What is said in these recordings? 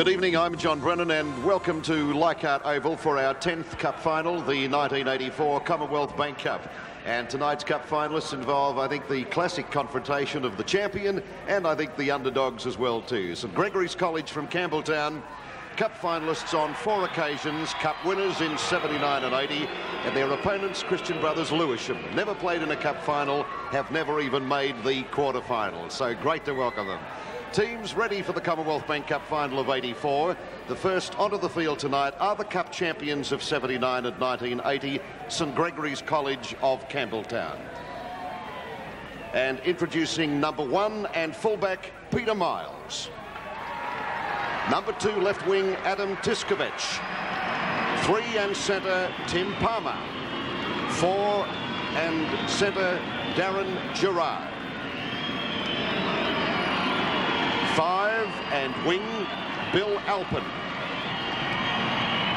Good evening, I'm John Brennan and welcome to Leichhardt Oval for our 10th Cup final, the 1984 Commonwealth Bank Cup. And tonight's Cup finalists involve, I think, the classic confrontation of the champion and I think the underdogs as well too. St Gregory's College from Campbelltown, Cup finalists on 4 occasions, Cup winners in 79 and 80, and their opponents, Christian Brothers Lewisham. Never played in a Cup final, have never even made the quarterfinals, so great to welcome them. Teams ready for the Commonwealth Bank Cup final of 84. The first onto the field tonight are the Cup champions of 79 and 1980, St Gregory's College of Campbelltown. And introducing number 1 and fullback, Peter Miles. Number 2, left wing, Adam Tiskovich. 3 and centre, Tim Palmer. 4 and centre, Darren Gerard. 5 and wing, Bill Alpin.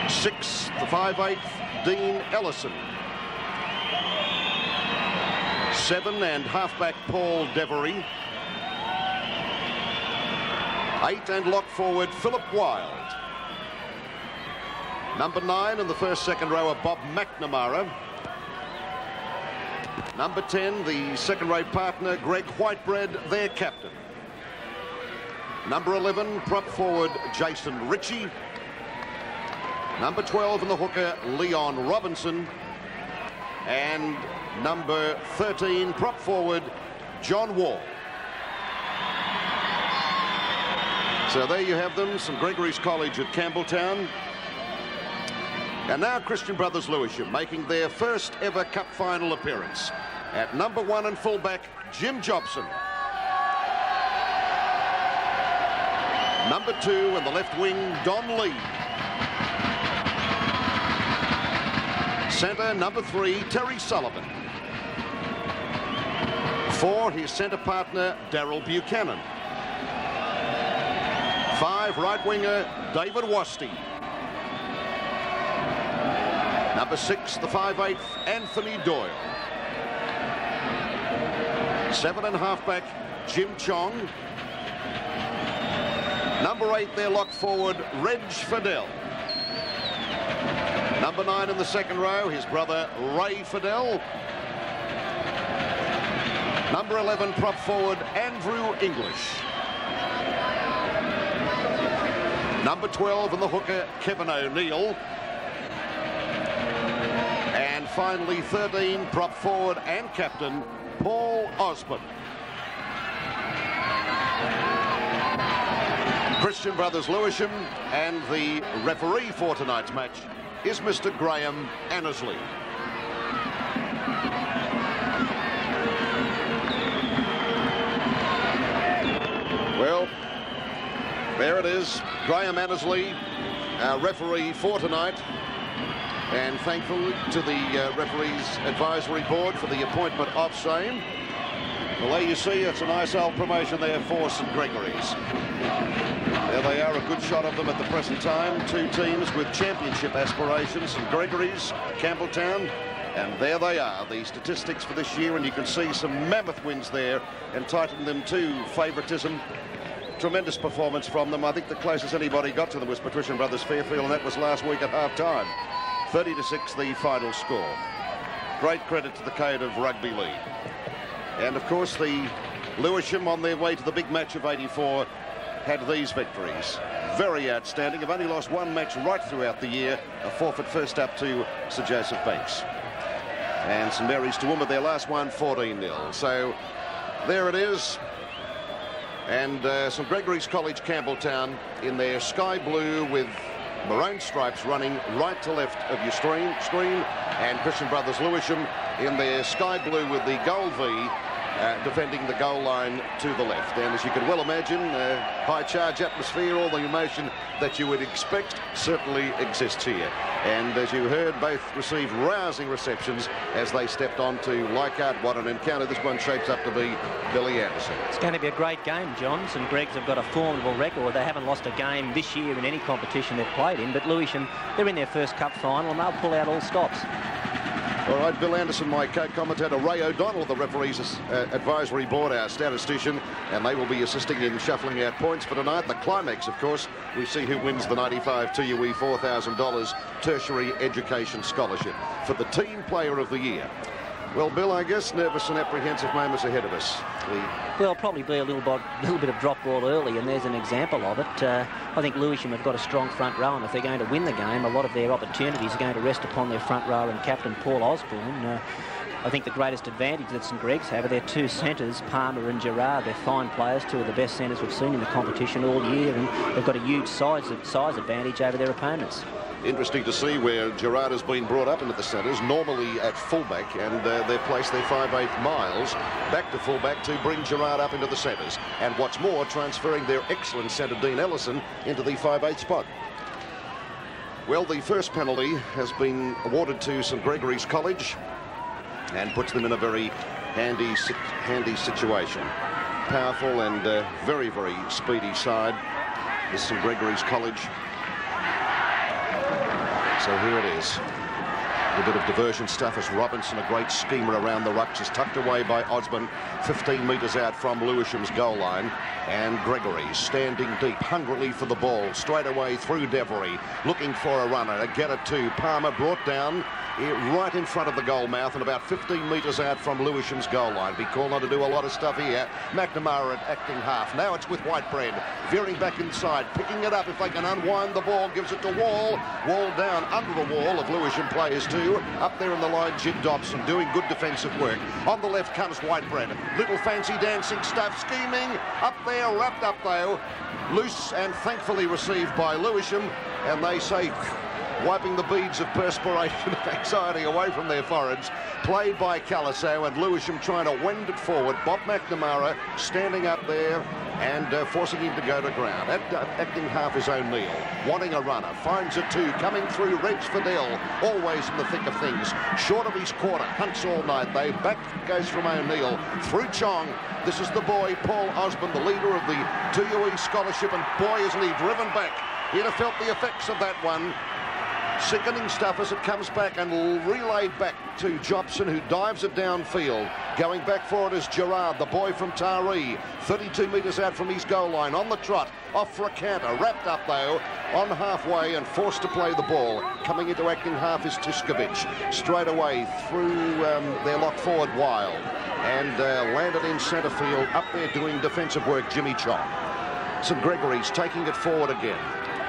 6, the 5/8, Dean Ellison. 7 and halfback, Paul Devery. 8 and lock forward, Philip Wild. Number 9 in the first-second row, Bob McNamara. Number 10, the second-row partner, Greg Whitebread, their captain. Number 11, prop forward, Jason Ritchie. Number 12 in the hooker, Leon Robinson. And number 13, prop forward, John Wall. So there you have them, St Gregory's College at Campbelltown. And now Christian Brothers Lewisham making their first ever Cup final appearance. At number 1 and fullback, Jim Jobson. Number 2 in the left wing, Don Lee. Centre, number 3, Terry Sullivan. 4, his centre partner, Daryl Buchanan. 5, right winger, David Wasty. Number 6, the 5/8, Anthony Doyle. 7 and halfback, Jim Chong. Number 8, their lock forward, Reg Fidel. Number 9 in the second row, his brother, Ray Fidel. Number 11, prop forward, Andrew English. Number 12 in the hooker, Kevin O'Neill. And finally, 13, prop forward and captain, Paul Osborne. Christian Brothers Lewisham, and the referee for tonight's match is Mr. Graham Annesley. Well, there it is, Graham Annesley, our referee for tonight, and thankful to the referees advisory board for the appointment of same. Well, there you see, it's a nice old promotion there for St Gregory's. There they are, a good shot of them at the present time. 2 teams with championship aspirations, St Gregory's, Campbelltown, and there they are, the statistics for this year, and you can see some mammoth wins there, entitling them to favouritism. Tremendous performance from them. I think the closest anybody got to them was Patrician Brothers Fairfield, and that was last week at half-time. 30-6 the final score. Great credit to the code of rugby league. And of course the Lewisham, on their way to the big match of 84, had these victories. Very outstanding. Have only lost 1 match right throughout the year. A forfeit first up to Sir Joseph Banks. And St Mary's to Woomera, their last one, 14-0. So there it is. And St Gregory's College Campbelltown in their sky blue with maroon stripes running right to left of your screen, and Christian Brothers Lewisham in their sky blue with the gold V defending the goal line to the left. And as you can well imagine, high charge atmosphere, all the emotion that you would expect certainly exists here. And as you heard, both received rousing receptions as they stepped on to Leichhardt. What an encounter this one shapes up to be, Billy Anderson. It's going to be a great game, John. St Greg's have got a formidable record. They haven't lost a game this year in any competition they've played in, but Lewisham, they're in their first cup final and they'll pull out all stops. All right, Bill Anderson, my co-commentator, Ray O'Donnell, the referees advisory board, our statistician, and they will be assisting in shuffling out points for tonight. The climax, of course, we see who wins the 95 TUE $4,000 tertiary education scholarship for the team player of the year. Well, Bill, I guess nervous and apprehensive moments ahead of us. Well, probably be a little bit of drop ball early, and there's an example of it. I think Lewisham have got a strong front row, and if they're going to win the game, a lot of their opportunities are going to rest upon their front row and captain Paul Osborne. I think the greatest advantage that St Greg's have are their two centres, Palmer and Gerard. They're fine players, two of the best centres we've seen in the competition all year, and they've got a huge size advantage over their opponents. Interesting to see where Gerard has been brought up into the centres, normally at fullback, and they've placed their 5'8" Miles back to fullback to bring Gerard up into the centres. And what's more, transferring their excellent centre, Dean Ellison, into the 5'8" spot. Well, the first penalty has been awarded to St Gregory's College and puts them in a very handy situation. Powerful and very, very speedy side, this St Gregory's College. So here it is. A bit of diversion stuff as Robinson, a great schemer around the ruck, just tucked away by Osborne, 15 metres out from Lewisham's goal line. And Gregory standing deep, hungrily for the ball, straight away through Devery, looking for a runner to get it to Palmer, brought down right in front of the goal mouth and about 15 metres out from Lewisham's goal line. Be called on to do a lot of stuff here. McNamara at acting half. Now it's with Whitebread, veering back inside, picking it up if they can unwind the ball, gives it to Wall. Wall down under the wall of Lewisham players too. Up there in the line, Jim Dobson doing good defensive work. On the left comes Whitebread. Little fancy dancing stuff, scheming. Up there, wrapped up though. Loose and thankfully received by Lewisham. And they say, wiping the beads of perspiration and anxiety away from their foreheads. Played by Caliso, and Lewisham trying to wend it forward. Bob McNamara standing up there and forcing him to go to ground. Acting half is O'Neill, wanting a runner, finds a two, coming through Reg Fidel, always in the thick of things. Short of his quarter, hunts all night. They back goes from O'Neill, through Chong. This is the boy, Paul Osborne, the leader of the TUE scholarship, and boy, isn't he driven back. He'd have felt the effects of that one. Sickening stuff as it comes back and relayed back to Jobson, who dives it downfield. Going back for it is Gerard, the boy from Taree, 32 metres out from his goal line, on the trot, off for a canter, wrapped up though, on halfway and forced to play the ball. Coming into acting half is Tiskovic, straight away through their lock forward Wild, and landed in centre field, up there doing defensive work, Jimmy Chong. St Gregory's taking it forward again.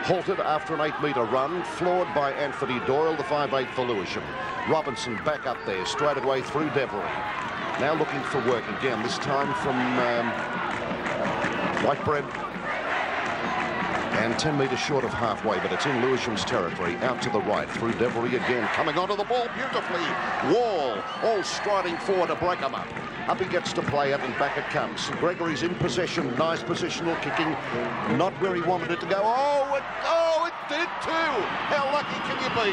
Halted after an 8-metre run, floored by Anthony Doyle, the 5'8" for Lewisham. Robinson back up there, straight away through Devery. Now looking for work again, this time from Whitebread. And 10 metres short of halfway, but it's in Lewisham's territory. Out to the right, through Devery again, coming onto the ball beautifully. Wall, all striding forward to break them up. Up he gets to play it, and back it comes. St Gregory's in possession, nice positional kicking. Not where he wanted it to go. Oh, it did too. How lucky can you be?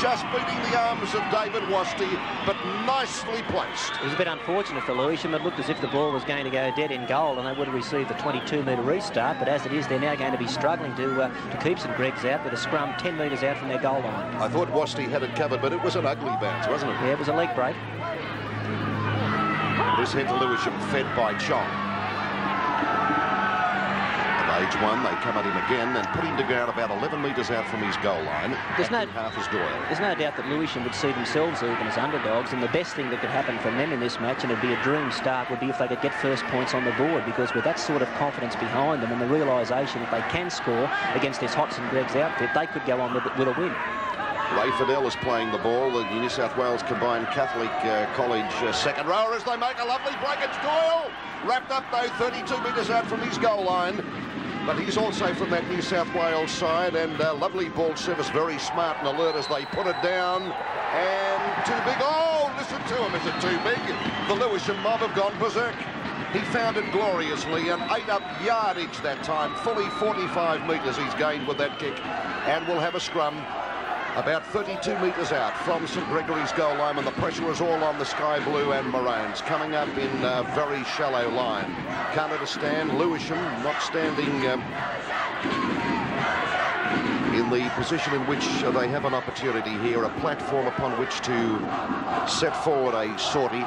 Just beating the arms of David Wasty, but nicely placed. It was a bit unfortunate for Lewisham. It looked as if the ball was going to go dead in goal, and they would have received the 22-metre restart, but as it is, they're now going to be struggling to keep St Greg's out with a scrum 10 metres out from their goal line. I thought Wasty had it covered, but it was an ugly bounce, wasn't it? Yeah, it was a leg break. This head to Lewisham, fed by Chong. At age one, they come at him again and put him to ground about 11 metres out from his goal line. There's no doubt that Lewisham would see themselves even as underdogs, and the best thing that could happen for them in this match, and it'd be a dream start, would be if they could get first points on the board, because with that sort of confidence behind them and the realisation that they can score against this hot St Greg's outfit, they could go on with a win. Ray Fidel is playing the ball, the New South Wales Combined Catholic College second rower, as they make a lovely break. It's Doyle, wrapped up though 32 metres out from his goal line, but he's also from that New South Wales side, and lovely ball service, very smart and alert as they put it down, and too big. Oh, listen to him, is it too big? The Lewisham mob have gone berserk. He found it gloriously and ate up yardage that time, fully 45 metres he's gained with that kick, and we'll have a scrum about 32 metres out from St Gregory's goal line, and the pressure is all on the sky blue and maroons, coming up in a very shallow line. Can't understand Lewisham not standing in in the position in which they have an opportunity here, a platform upon which to set forward a sortie.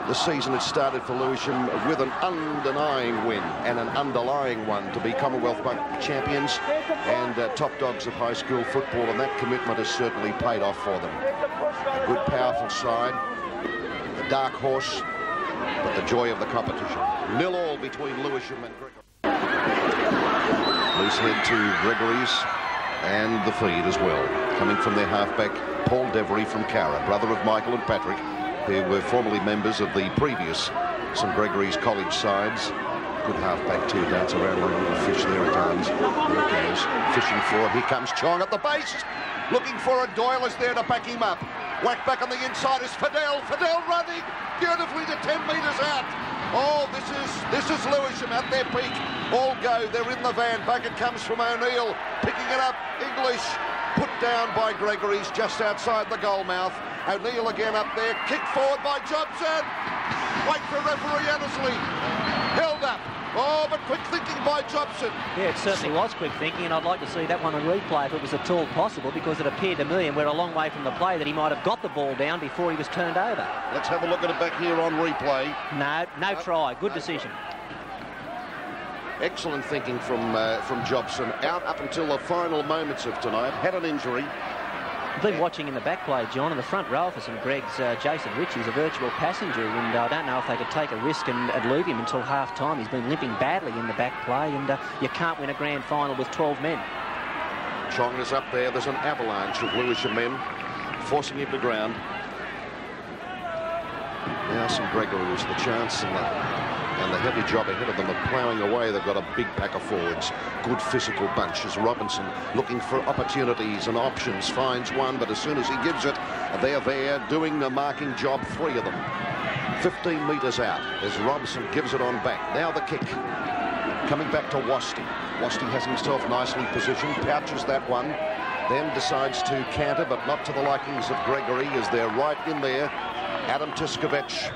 The season had started for Lewisham with an undenying win and an underlying one to be Commonwealth champions and top dogs of high school football, and that commitment has certainly paid off for them. A good, powerful side, a dark horse, but the joy of the competition. 0-0 between Lewisham and Gregory. Loose head to Gregory's and the feed as well. Coming from their halfback, Paul Devery from Cara, brother of Michael and Patrick, who were formerly members of the previous St Gregory's college sides. Good halfback too, dance around like a little fish. There it comes. There it goes. Fishing for it. Here comes Chong at the base. Looking for it. Doyle is there to back him up. Whack back on the inside is Fidel. Fidel running beautifully to 10 metres out. Oh, this is Lewisham at their peak. All go. They're in the van. Back it comes from O'Neill. Picking it up. English. Put down by Gregory's just outside the goal mouth. O'Neill again up there. Kick forward by Jobson. Wait for referee Annesley. Held up. Oh, but quick thinking by Jobson. Yeah, it certainly was quick thinking, and I'd like to see that one on replay if it was at all possible, because it appeared to me, and we're a long way from the play, that he might have got the ball down before he was turned over. Let's have a look at it back here on replay. No try. Good decision. Excellent thinking from Jobson. Out up until the final moments of tonight. Had an injury. I've been watching in the back play, John, and the front row for St Greg's, Jason Ritchie's a virtual passenger, and I don't know if they could take a risk and leave him until half-time. He's been limping badly in the back play, and you can't win a grand final with 12 men. Chong is up there. There's an avalanche of Lewisham men forcing him to ground. Now St Gregory was the chance, and the heavy job ahead of them of ploughing away. They've got a big pack of forwards, good physical bunch. As Robinson looking for opportunities and options, finds one, but as soon as he gives it, they're there doing the marking job, 3 of them. 15 metres out as Robinson gives it on back. Now the kick. Coming back to Wasty. Wasty has himself nicely positioned, pouches that one, then decides to canter, but not to the likings of Gregory, as they're right in there. Adam Tiskovich.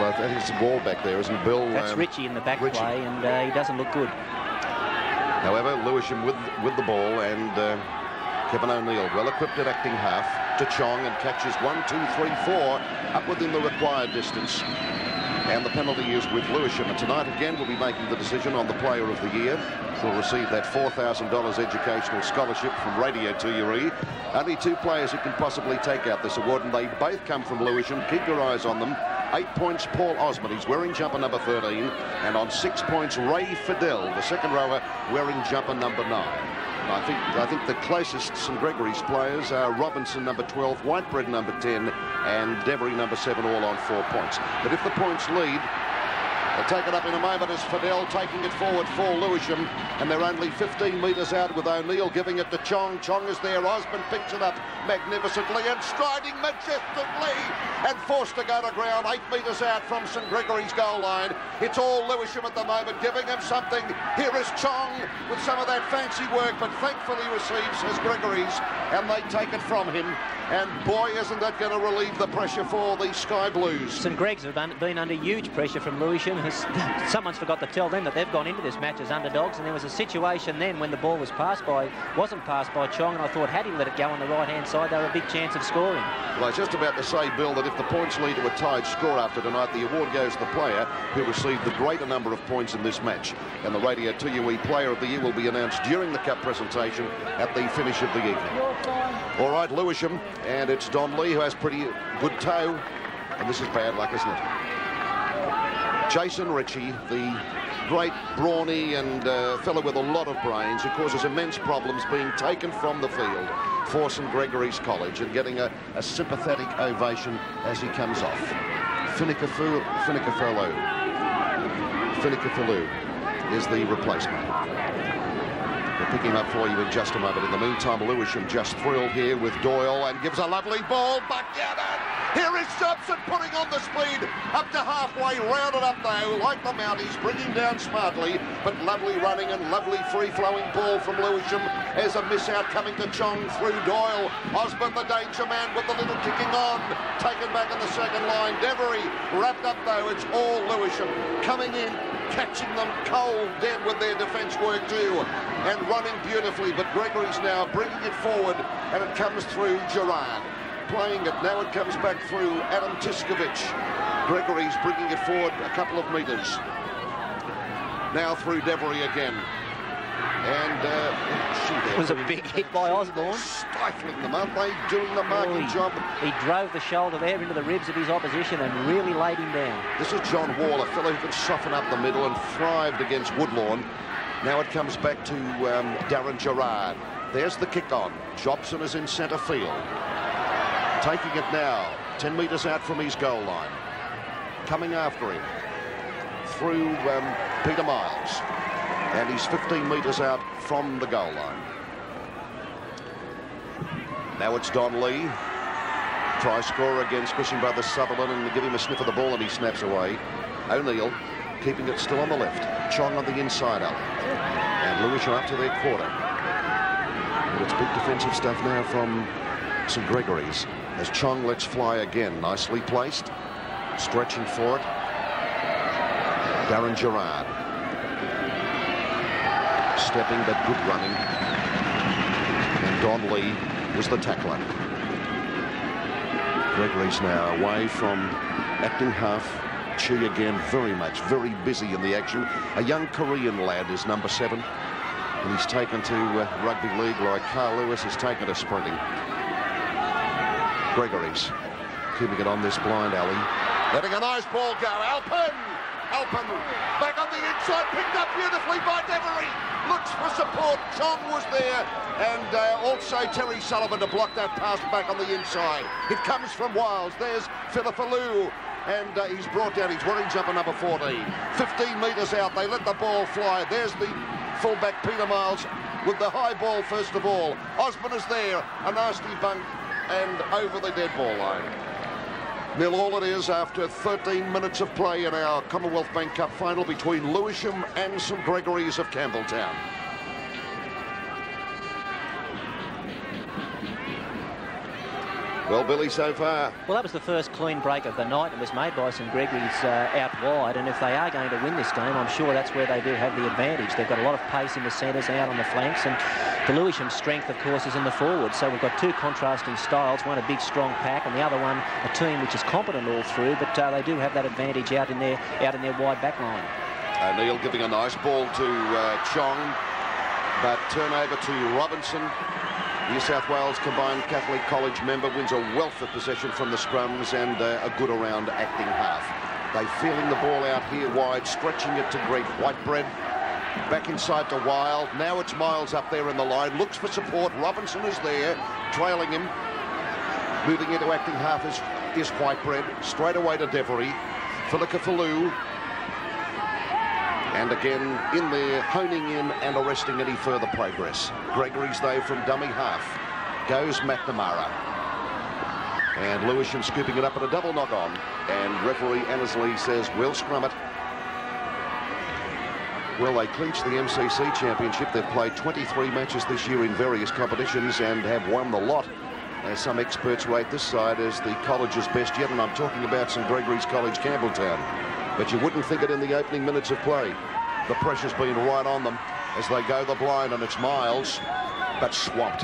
I think it's a ball back there, isn't it, Bill? That's Ritchie in the back play, and he doesn't look good. However, Lewisham with the ball, and Kevin O'Neill, well-equipped at acting half, to Chong, and catches 1, 2, 3, 4 up within the required distance. And the penalty is with Lewisham. And tonight, again, we'll be making the decision on the Player of the Year. Will receive that $4,000 educational scholarship from Radio 2UE. Only 2 players who can possibly take out this award, and they both come from Lewisham. Keep your eyes on them. 8 points, Paul Osmond. He's wearing jumper number 13. And on 6 points, Ray Fidel, the second rower, wearing jumper number 9. I think the closest St Gregory's players are Robinson, number 12, Whitebread, number 10, and Devery, number 7, all on 4 points. But if the points lead, they'll take it up in a moment as Fidel taking it forward for Lewisham, and they're only 15 metres out with O'Neill giving it to Chong. Chong is there. Osmond picks it up magnificently and striding majestically and forced to go to ground 8 metres out from St Gregory's goal line. It's all Lewisham at the moment, giving him something. Here is Chong with some of that fancy work, but thankfully receives his Gregory's, and they take it from him. And boy, isn't that going to relieve the pressure for the Sky Blues. St Greg's have been under huge pressure from Lewisham. Someone's forgot to tell them that they've gone into this match as underdogs, and there was a situation then when the ball wasn't passed by Chong, and I thought had he let it go on the right-hand side, they were a big chance of scoring. Well, I was just about to say, Bill, that if the points lead to a tied score after tonight, the award goes to the player who received the greater number of points in this match. And the Radio 2UE Player of the Year will be announced during the Cup presentation at the finish of the evening. All right, Lewisham, and it's Don Lee who has pretty good toe, and this is bad luck, isn't it? Jason Ritchie, the great brawny and fellow with a lot of brains, who causes immense problems, being taken from the field for St Gregory's College and getting a sympathetic ovation as he comes off. Finikafalu is the replacement. We'll pick him up for you in just a moment. In the meantime, Lewisham just thrilled here with Doyle and gives a lovely ball back down. Here is Jobson putting on the speed up to halfway, rounded up though, like the Mounties, bringing down smartly, but lovely running and lovely free-flowing ball from Lewisham. There's a miss out coming to Chong through Doyle. Osmond, the danger man, with the little kicking on, taken back in the second line. Devery wrapped up though. It's all Lewisham coming in. catching them cold dead with their defence work too, and running beautifully. But Gregory's now bringing it forward, and it comes through Gerard. Playing it, now it comes back through Adam Tiskovich. Gregory's bringing it forward a couple of metres. Now through Devery again. And it was a big hit by Osborne. Stifling them, aren't they? Doing the marking job. He drove the shoulder there into the ribs of his opposition and really laid him down. This is John Wall, a fellow who can soften up the middle and thrived against Woodlawn. Now it comes back to Darren Gerard. There's the kick on. Jobson is in centre field. Taking it now, 10 metres out from his goal line. Coming after him through Peter Miles. And he's 15 metres out from the goal line. Now it's Don Lee. Try scorer against Christian Brothers Sutherland, and give him a sniff of the ball and he snaps away. O'Neill keeping it still on the left. Chong on the inside up. And Lewisham up to their quarter. But it's big defensive stuff now from St Gregory's as Chong lets fly again. Nicely placed. Stretching for it. Darren Gerard. Stepping but good running. And Don Lee was the tackler. Gregory's now away from acting half. Chi again very busy in the action. A young Korean lad is number 7. And he's taken to rugby league like Carl Lewis has taken to sprinting. Gregory's keeping it on this blind alley. Letting a nice ball go. Alpin back on the inside, picked up beautifully by Devery. Looks for support. Chong was there, and also Terry Sullivan to block that pass back on the inside. It comes from Wiles. There's Filifalou, and he's brought down. He's wearing jumper number 14. 15 metres out. They let the ball fly. There's the fullback Peter Miles with the high ball first of all. Osborne is there. A nasty bunk, and over the dead ball line. 0-all it is after 13 minutes of play in our Commonwealth Bank Cup final between Lewisham and St Gregory's of Campbelltown. Well, Billy, so far. Well, that was the first clean break of the night. It was made by St Gregory's out wide, and if they are going to win this game, I'm sure that's where they do have the advantage. They've got a lot of pace in the centres, out on the flanks, and the Lewisham strength, of course, is in the forwards. So we've got two contrasting styles, one a big, strong pack, and the other one a team which is competent all through, but they do have that advantage out in their wide back line. O'Neill giving a nice ball to Chong, but turnover to Robinson. New South Wales Combined Catholic College member wins a wealth of possession from the scrums and a good around acting half. They feeling the ball out here wide, stretching it to Greg Whitebread. Back inside to Wild. Now it's Miles up there in the line. Looks for support. Robinson is there, trailing him. Moving into acting half is Whitebread. Straight away to Devery. Filifalou. And again, in there, honing in and arresting any further progress. Gregory's, though, from dummy half. Goes McNamara. And Lewisham scooping it up at a double knock-on. And referee Annesley says, we'll scrum it. Well, they clinched the MCC Championship. They've played 23 matches this year in various competitions and have won the lot. As some experts rate this side as the college's best yet, and I'm talking about St Gregory's College, Campbelltown. But you wouldn't think it in the opening minutes of play. The pressure's been right on them as they go the blind, and it's Miles, but swamped.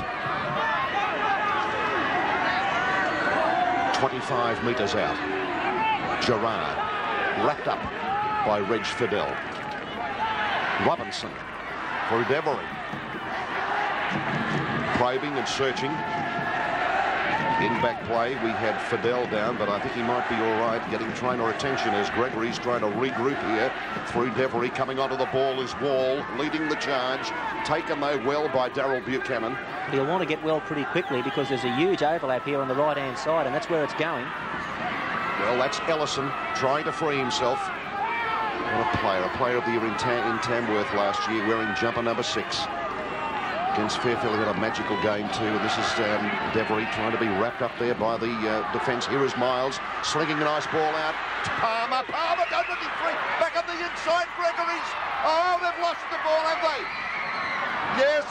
25 metres out. Gerard, wrapped up by Reg Fidel. Robinson through Devery. Probing and searching. In back play, we had Fidel down, but I think he might be all right, getting trainer attention as Gregory's trying to regroup here. Through Devery, coming onto the ball is Wall, leading the charge. Taken, though, well by Darryl Buchanan. He'll want to get well pretty quickly because there's a huge overlap here on the right-hand side, and that's where it's going. Well, that's Ellison trying to free himself. What a player of the year in Tamworth last year, wearing jumper number 6. Against Fairfield, he had a magical game too. This is Devery trying to be wrapped up there by the defence. Here is Miles, slinging a nice ball out. Palmer, don't let him free. Back on the inside, Gregory's. Oh, they've lost the ball, have they? Yes.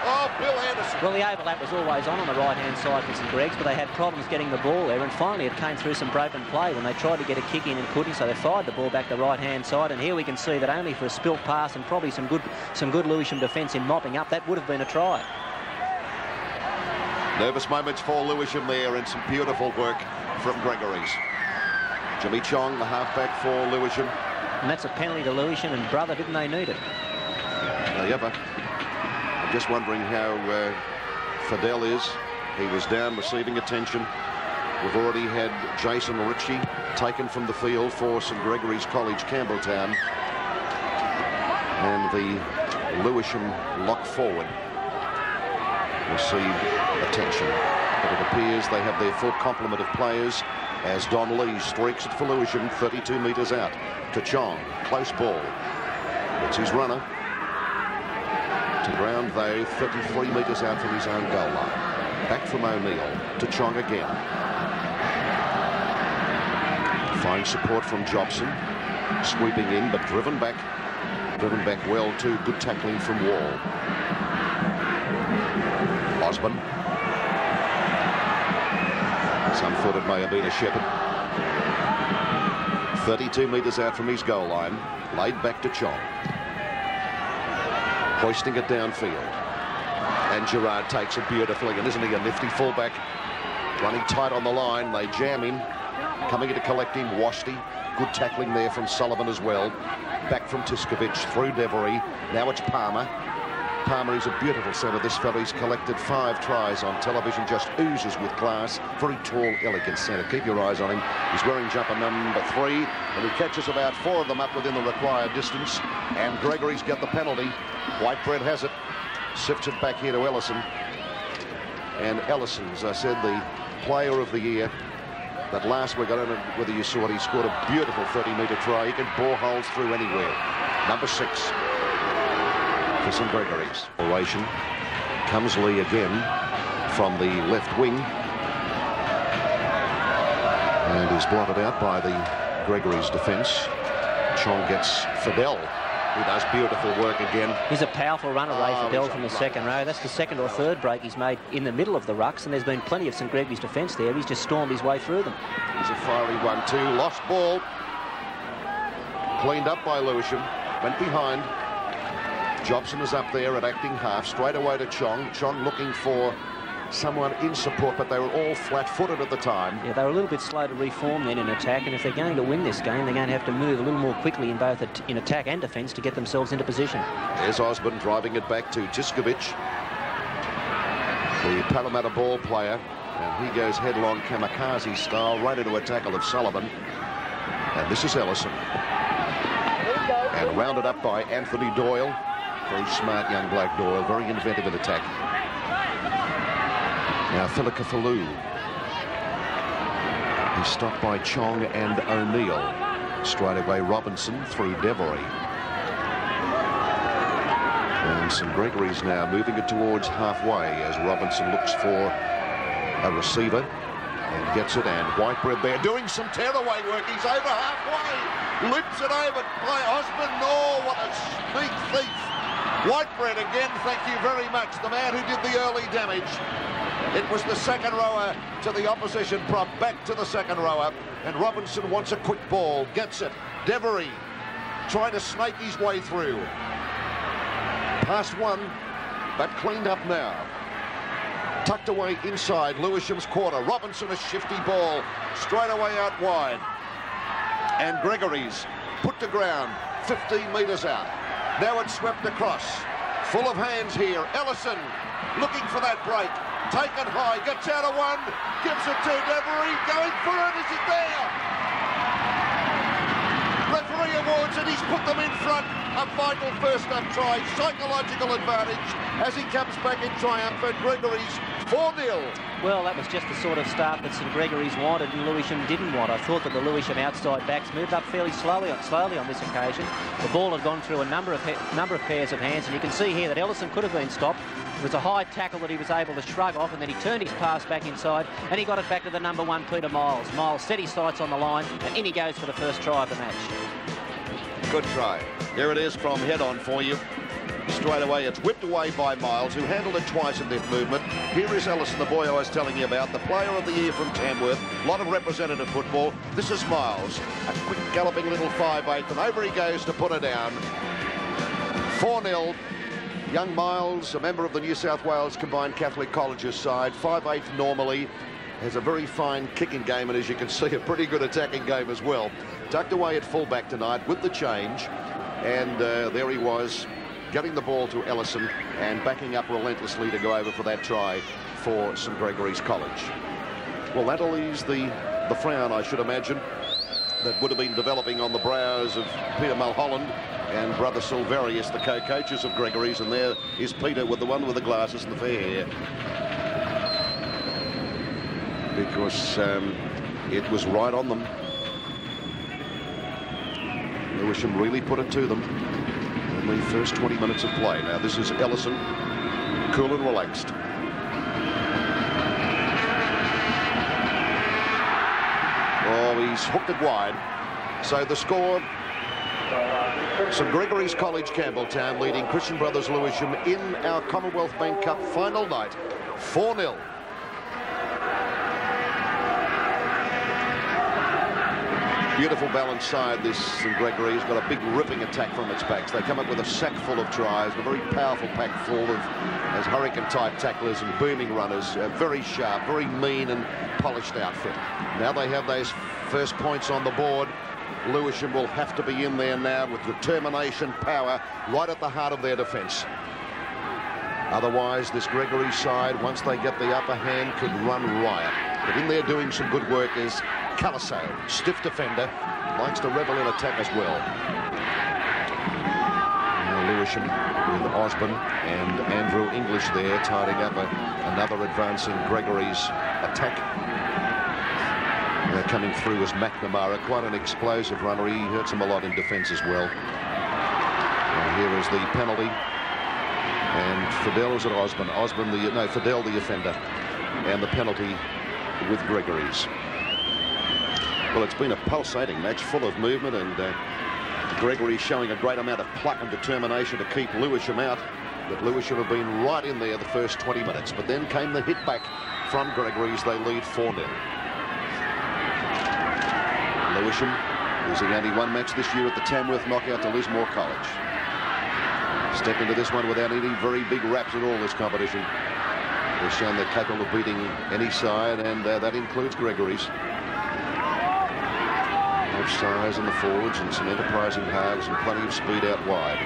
Oh, Bill Anderson. Well, the overlap was always on the right-hand side for St Greg's, but they had problems getting the ball there, and finally it came through some broken play when they tried to get a kick in and couldn't, so they fired the ball back the right-hand side, and here we can see that only for a spilt pass and probably some good Lewisham defence in mopping up, that would have been a try. Nervous moments for Lewisham there, and some beautiful work from Gregory's. Jimmy Chong, the halfback for Lewisham. And that's a penalty to Lewisham, and brother, didn't they need it? Ever. I'm just wondering how Fidel is. He was down receiving attention. We've already had Jason Ritchie taken from the field for St Gregory's College, Campbelltown. And the Lewisham lock forward received attention. But it appears they have their full complement of players as Don Lee streaks it for Lewisham, 32 metres out to Chong. Close ball. It's his runner. To ground, though, 33 metres out from his own goal line. Back from O'Neill to Chong again. Fine support from Jobson. Sweeping in, but driven back. Driven back well, too. Good tackling from Wall. Osborne. Some thought it may have been a Shepherd. 32 metres out from his goal line. Laid back to Chong. Hoisting it downfield. And Gerard takes it beautifully. And isn't he a nifty fullback? Running tight on the line. They jam him. Coming in to collect him, Washty. Good tackling there from Sullivan as well. Back from Tiskovich through Devery. Now it's Palmer. Palmer is a beautiful centre. This fellow, he's collected 5 tries on television, just oozes with class. Very tall, elegant centre. Keep your eyes on him. He's wearing jumper number 3, and he catches about 4 of them up within the required distance. And Gregory's got the penalty. Whitebread has it. Sifts it back here to Ellison. And Ellison, as I said, the player of the year. That last week, I don't know whether you saw it, he scored a beautiful 30-metre try. He can bore holes through anywhere. Number 6 for St Gregory's. Oration comes Lee again from the left wing. And is blotted out by the Gregory's defence. Chong gets Fidel, who does beautiful work again. He's a powerful runner, Ray Fidel, from the second row. That's the second or third break he's made in the middle of the rucks, and there's been plenty of St Gregory's defence there. He's just stormed his way through them. He's a fiery 1-2. Lost ball. Cleaned up by Lewisham. Went behind. Jobson is up there at acting half. Straight away to Chong. Chong looking for someone in support, but they were all flat-footed at the time. Yeah, they were a little bit slow to reform then in attack, and if they're going to win this game, they're going to have to move a little more quickly in both in attack and defence to get themselves into position. There's Osborne driving it back to Tiskovich, the Parramatta ball player, and he goes headlong kamikaze style right into a tackle of Sullivan. And this is Ellison. And rounded up by Anthony Doyle. Very smart young bloke, Doyle, very inventive in attack. Now Filikafalu. He's stopped by Chong and O'Neill. Straight away Robinson through Devery. And St Gregory's now moving it towards halfway as Robinson looks for a receiver and gets it, and Whitebread there doing some tearaway work. He's over halfway. Lips it over by Osborne. Oh, what a sneak thief. Whitebread again, thank you very much. The man who did the early damage. It was the second rower to the opposition prop, back to the second rower, and Robinson wants a quick ball, gets it. Devery trying to snake his way through. Past one, but cleaned up now. Tucked away inside Lewisham's quarter. Robinson, a shifty ball, straight away out wide. And Gregory's put to ground, 15 metres out. Now it's swept across. Full of hands here. Ellison looking for that break. Taken high, gets out of one, gives it to Devery, going for it, is it there? Referee awards it, he's put them in front. A vital first-up try, psychological advantage as he comes back in triumph, and Gregory's 4-0. Well, that was just the sort of start that St Gregory's wanted and Lewisham didn't want. I thought that the Lewisham outside backs moved up fairly slowly on this occasion. The ball had gone through a number of pairs of hands, and you can see here that Ellison could have been stopped. It was a high tackle that he was able to shrug off, and then he turned his pass back inside, and he got it back to the number 1, Peter Miles. Miles set his sights on the line, and in he goes for the first try of the match. Good try. There it is from head on for you. straight away. It's whipped away by Miles, who handled it twice in that movement. Here is Ellison, the boy I was telling you about, the player of the year from Tamworth. A lot of representative football. This is Miles, a quick galloping little 5'8", and over he goes to put it down. 4-0. Young Miles, a member of the New South Wales Combined Catholic Colleges side, 5'8" normally, has a very fine kicking game, and as you can see, a pretty good attacking game as well. Tucked away at fullback tonight with the change, and there he was, getting the ball to Ellison and backing up relentlessly to go over for that try for St Gregory's College. Well, that'll ease the frown, I should imagine, that would have been developing on the brows of Peter Mulholland and brother Silverius, the co-coaches of Gregory's, and there is Peter with the one with the glasses and the fair hair. Because it was right on them. Lewisham really put it to them in the first 20 minutes of play. Now this is Ellison, cool and relaxed. Oh, he's hooked it wide. So the score, St Gregory's College, Campbelltown leading Christian Brothers Lewisham in our Commonwealth Bank Cup final night, 4-0. Beautiful balanced side, this St Gregory's got a big ripping attack from its backs. They come up with a sack full of tries, a very powerful pack full of as hurricane-type tacklers and booming runners. Very sharp, very mean and polished outfit. Now they have those first points on the board. Lewisham will have to be in there now with determination, power, right at the heart of their defence. Otherwise, this Gregory side, once they get the upper hand, could run riot. But in there doing some good work is Calasso, stiff defender, likes to rebel in attack as well. Now Lewisham with Osborne and Andrew English there, tidying up another advancing Gregory's attack. Coming through as McNamara, quite an explosive runner. He hurts him a lot in defence as well. Here is the penalty. And Fidel is at Osborne. Fidel the offender. And the penalty with Gregory's. Well, it's been a pulsating match, full of movement, and Gregory showing a great amount of pluck and determination to keep Lewisham out. But Lewisham have been right in there the first 20 minutes. But then came the hit back from Gregory's. They lead 4-0. Lewisham losing only one match this year at the Tamworth knockout to Lismore College. Step into this one without any very big raps at all this competition. They've shown they're capable of beating any side, and that includes Gregory's. Large size in the forwards and some enterprising halves and plenty of speed out wide.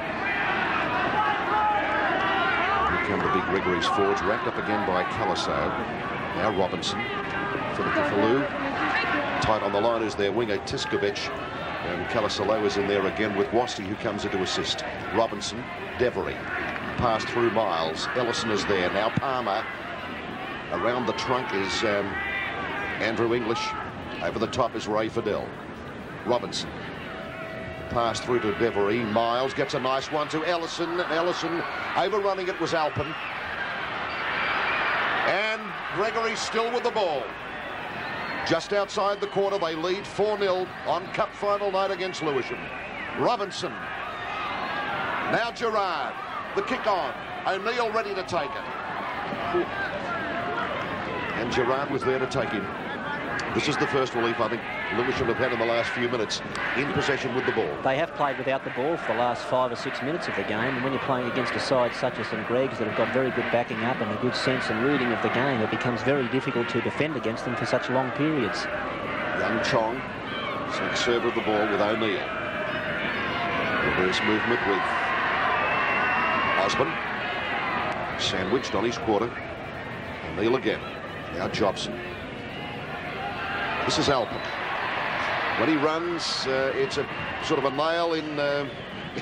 Here come the big Gregory's forwards, wrapped up again by Calasso. Now Robinson for the Kefaloo. Tight on the line is their winger Tiskovic, and Calasalo is in there again with Wasty, who comes in to assist. Robinson, Devery, pass through Miles. Ellison is there. Now Palmer. Around the trunk is Andrew English. Over the top is Ray Fidel. Robinson. Pass through to Devery. Miles gets a nice one to Ellison. Ellison overrunning it was Alpin. And Gregory still with the ball. Just outside the quarter, they lead 4-0 on cup final night against Lewisham. Robinson. Now Gerard. The kick on. O'Neill ready to take it. And Gerard was there to take him. This is the first relief I think Lewisham have had in the last few minutes in possession with the ball. They have played without the ball for the last 5 or 6 minutes of the game, and when you're playing against a side such as St Greg's that have got very good backing up and a good sense and reading of the game, it becomes very difficult to defend against them for such long periods. Young Chong, server of the ball with O'Neill. Reverse movement with Osborne. Sandwiched on his quarter. O'Neill again. Now Jobson. This is Alpin. When he runs, it's a sort of a nail in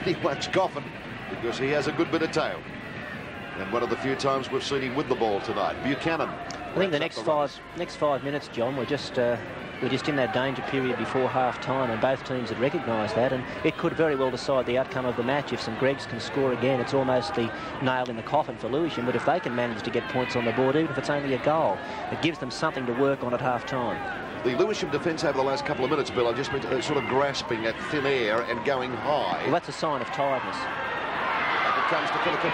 anyone's coffin because he has a good bit of tail. And one of the few times we've seen him with the ball tonight. Buchanan. I think the next five minutes, John, we're just in that danger period before half-time, and both teams had recognised that, and it could very well decide the outcome of the match. If St Greg's can score again, it's almost the nail in the coffin for Lewisham, but if they can manage to get points on the board, even if it's only a goal, it gives them something to work on at half-time. The Lewisham defence over the last couple of minutes, Bill, I've just been sort of grasping at thin air and going high. Well, that's a sign of tiredness. They can comes to Philippa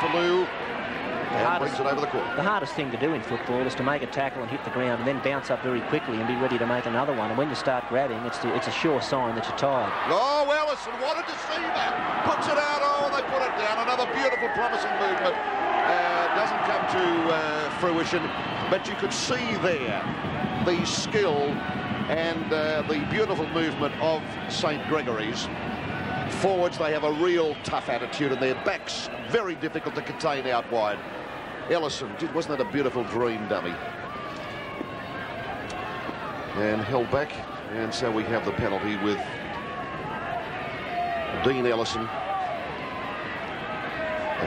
and brings it over the court. The hardest thing to do in football is to make a tackle and hit the ground and then bounce up very quickly and be ready to make another one. And when you start grabbing, it's a sure sign that you're tired. Oh, Ellison, what a deceiver. Puts it out. Oh, they put it down. Another beautiful, promising movement. Doesn't come to fruition, but you could see there the skill and the beautiful movement of St. Gregory's. Forwards, they have a real tough attitude, and their backs very difficult to contain out wide. Ellison, wasn't that a beautiful dream dummy? And held back, and so we have the penalty with Dean Ellison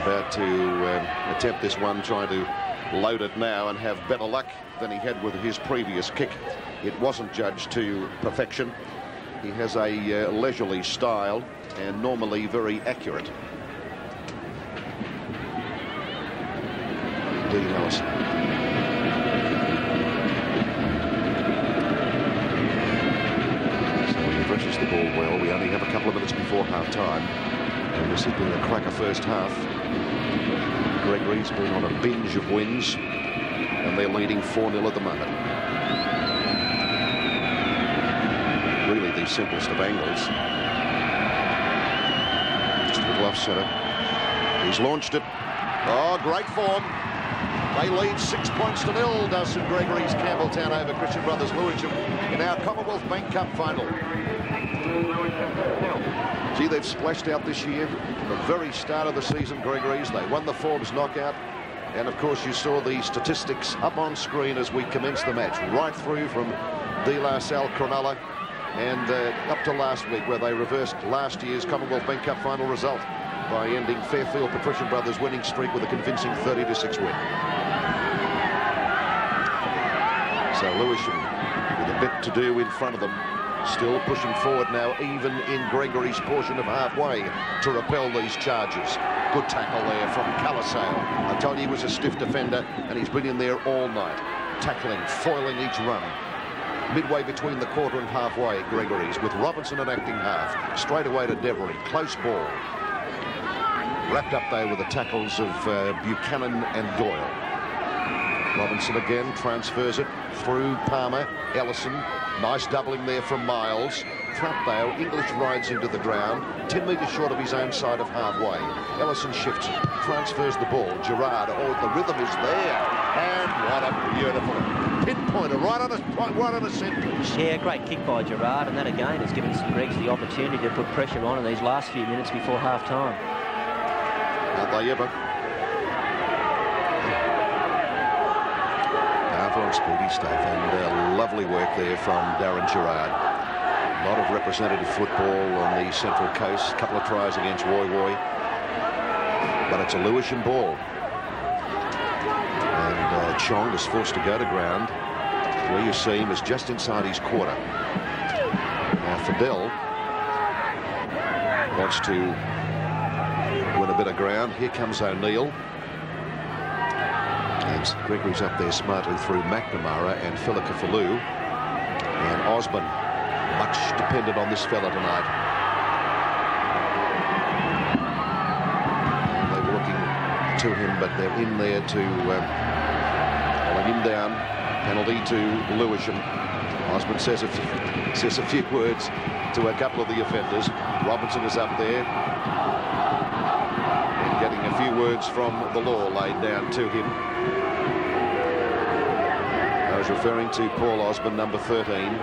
about to attempt this one, trying to load it now and have better luck than he had with his previous kick. It wasn't judged to perfection. He has a leisurely style and normally very accurate. Dean Ellison. So he addresses the ball well. We only have a couple of minutes before half-time, and this has been a cracker first half. Gregory's been on a binge of wins, and they're leading 4-0 at the moment. Really the simplest of angles. Just a little off centre. He's launched it. Oh, great form. They lead 6 points to 0, does St. Gregory's Campbelltown over Christian Brothers Lewisham in our Commonwealth Bank Cup final. Gee, they've splashed out this year. The very start of the season, Gregory's. They won the Forbes knockout. And, of course, you saw the statistics up on screen as we commenced the match. Right through from De La Salle Cronulla and up to last week, where they reversed last year's Commonwealth Bank Cup final result by ending Fairfield Patrician Brothers' winning streak with a convincing 30-6 win. So Lewisham with a bit to do in front of them, still pushing forward now, even in Gregory's portion of halfway, to repel these charges. Good tackle there from Calisale. I told you he was a stiff defender, and he's been in there all night, tackling, foiling each run. Midway between the quarter and halfway, Gregory's, with Robinson at acting half. Straight away to Devery, close ball. Wrapped up there with the tackles of Buchanan and Doyle. Robinson again transfers it through Palmer, Ellison. Nice doubling there from Miles. Troutdale, English rides into the ground, 10 metres short of his own side of halfway. Ellison shifts it, transfers the ball. Gerard, oh, the rhythm is there. And what a beautiful pinpointer, right on a set piece. Yeah, great kick by Gerard, and that again has given St. Greg's the opportunity to put pressure on in these last few minutes before half-time. Aren't they ever? Powerful, speedy stuff, and lovely work there from Darren Gerard. A lot of representative football on the Central Coast. A couple of tries against Woy Woy. But it's a Lewisham ball. And Chong is forced to go to ground. Where you see him is just inside his quarter. Now Fidel wants to win a bit of ground. Here comes O'Neill. And Gregory's up there smartly through McNamara and Filikafalu. And Osborne, much dependent on this fella tonight. And they were looking to him, but they're in there to holding him down. Penalty to Lewisham. Osborne says a few words to a couple of the offenders. Robinson is up there and getting a few words from the law laid down to him. I was referring to Paul Osborne, number 13,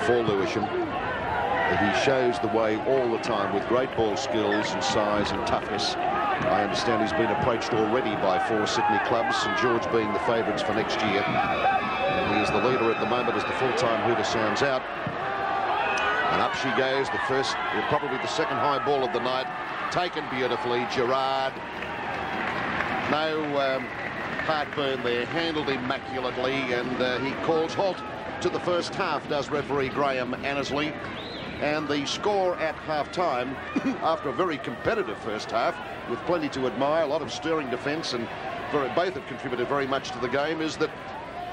for Lewisham. He shows the way all the time with great ball skills and size and toughness. I understand he's been approached already by 4 Sydney clubs, St George being the favourites for next year. And he is the leader at the moment as the full-time hooter sounds out. And up she goes, the first, or probably the second high ball of the night. Taken beautifully, Gerard. No heartburn there, handled immaculately, and he calls halt to the first half, does referee Graham Annesley. And the score at half-time, after a very competitive first half, with plenty to admire, a lot of stirring defence, and both have contributed very much to the game, is that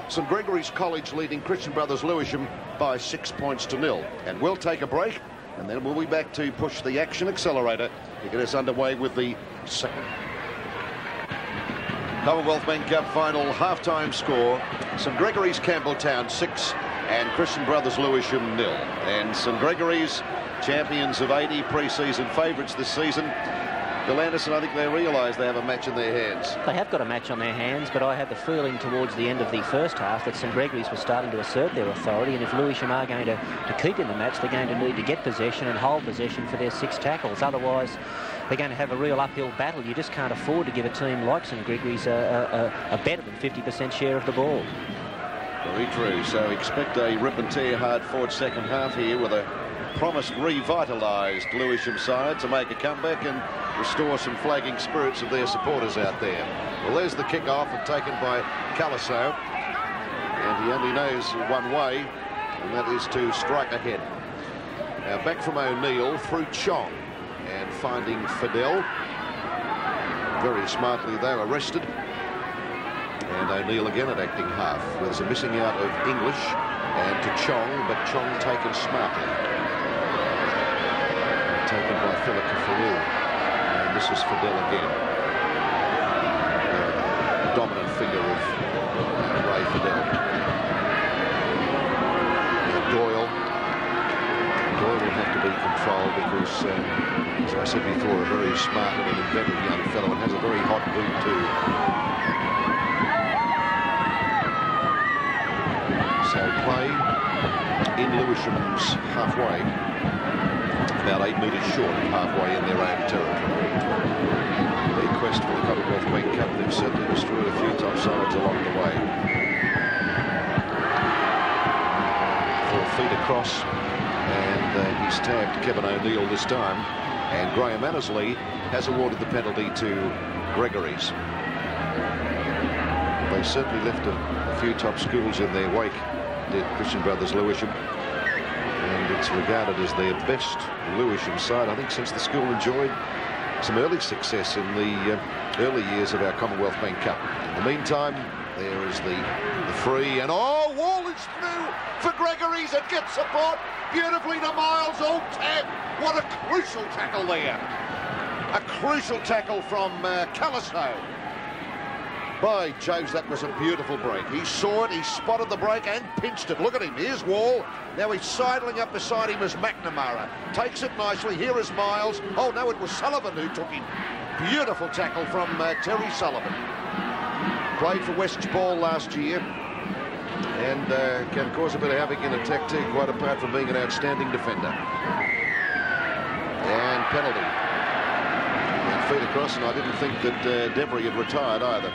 St Gregory's College leading Christian Brothers Lewisham by 6 points to 0. And we'll take a break, and then we'll be back to push the action accelerator to get us underway with the second. Commonwealth Men Cup final half-time score. St Gregory's Campbelltown 6 and Christian Brothers Lewisham 0. And St Gregory's, champions of 80, pre-season favourites this season. Bill Anderson, I think they realise they have a match in their hands. They have got a match on their hands, but I had the feeling towards the end of the first half that St Gregory's were starting to assert their authority, and if Lewisham are going to keep in the match, they're going to need to get possession and hold possession for their 6 tackles. Otherwise, they're going to have a real uphill battle. You just can't afford to give a team like St Gregory's a better than 50% share of the ball. Very true. So expect a rip and tear hard-fought second half here with a promised revitalised Lewisham side to make a comeback and restore some flagging spirits of their supporters out there. Well, there's the kick-off and taken by Caliso, and he only knows one way, and that is to strike ahead. Now back from O'Neill through Chong and finding Fidel. Very smartly though, arrested. And O'Neill again at acting half. There's a missing out of English and to Chong, but Chong taken smartly. Taken by Philip Faru. And this is Fidel again. The dominant figure of Ray Fidel. Doyle will have to be controlled because, as I said before, a very smart and an inventive young fellow, and has a very hot boot too. So play in Lewisham's halfway, about 8 metres short of halfway in their own territory. Their quest for the Commonwealth Men Cup, they've certainly destroyed a few top sides along the way. 4 feet across, and he's tagged Kevin O'Neill this time, and Graham Annesley has awarded the penalty to Gregory's. They certainly left a few top schools in their wake, did Christian Brothers Lewisham, and it's regarded as their best Lewisham side, I think, since the school enjoyed some early success in the early years of our Commonwealth Men Cup. In the meantime, there is the free, and oh, Wall is through for Gregory's. It gets support beautifully to Miles. Oh, tap! What a crucial tackle there! A crucial tackle from Caliso. By James, that was a beautiful break. He saw it, he spotted the break and pinched it. Look at him, here's Wall. Now he's sidling up beside him as McNamara. Takes it nicely, here is Miles. Oh no, it was Sullivan who took him. Beautiful tackle from Terry Sullivan. Played for West's Ball last year and can cause a bit of havoc in attack too, quite apart from being an outstanding defender. And penalty. And feet across, and I didn't think that Debris had retired either.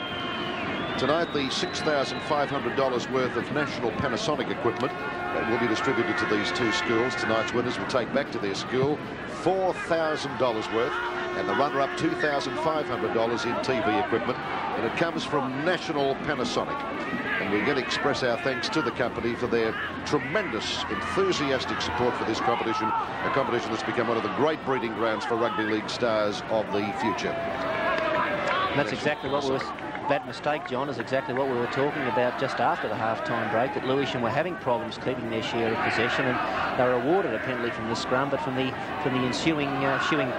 Tonight, the $6,500 worth of national Panasonic equipment that will be distributed to these 2 schools. Tonight's winners will take back to their school $4,000 worth, and the runner-up $2,500 in TV equipment, and it comes from National Panasonic. And we again express our thanks to the company for their tremendous, enthusiastic support for this competition, a competition that's become one of the great breeding grounds for rugby league stars of the future. That's exactly what was. That mistake, John, is exactly what we were talking about just after the half-time break, that Lewisham were having problems keeping their share of possession, and they were awarded a penalty from the scrum, but from the ensuing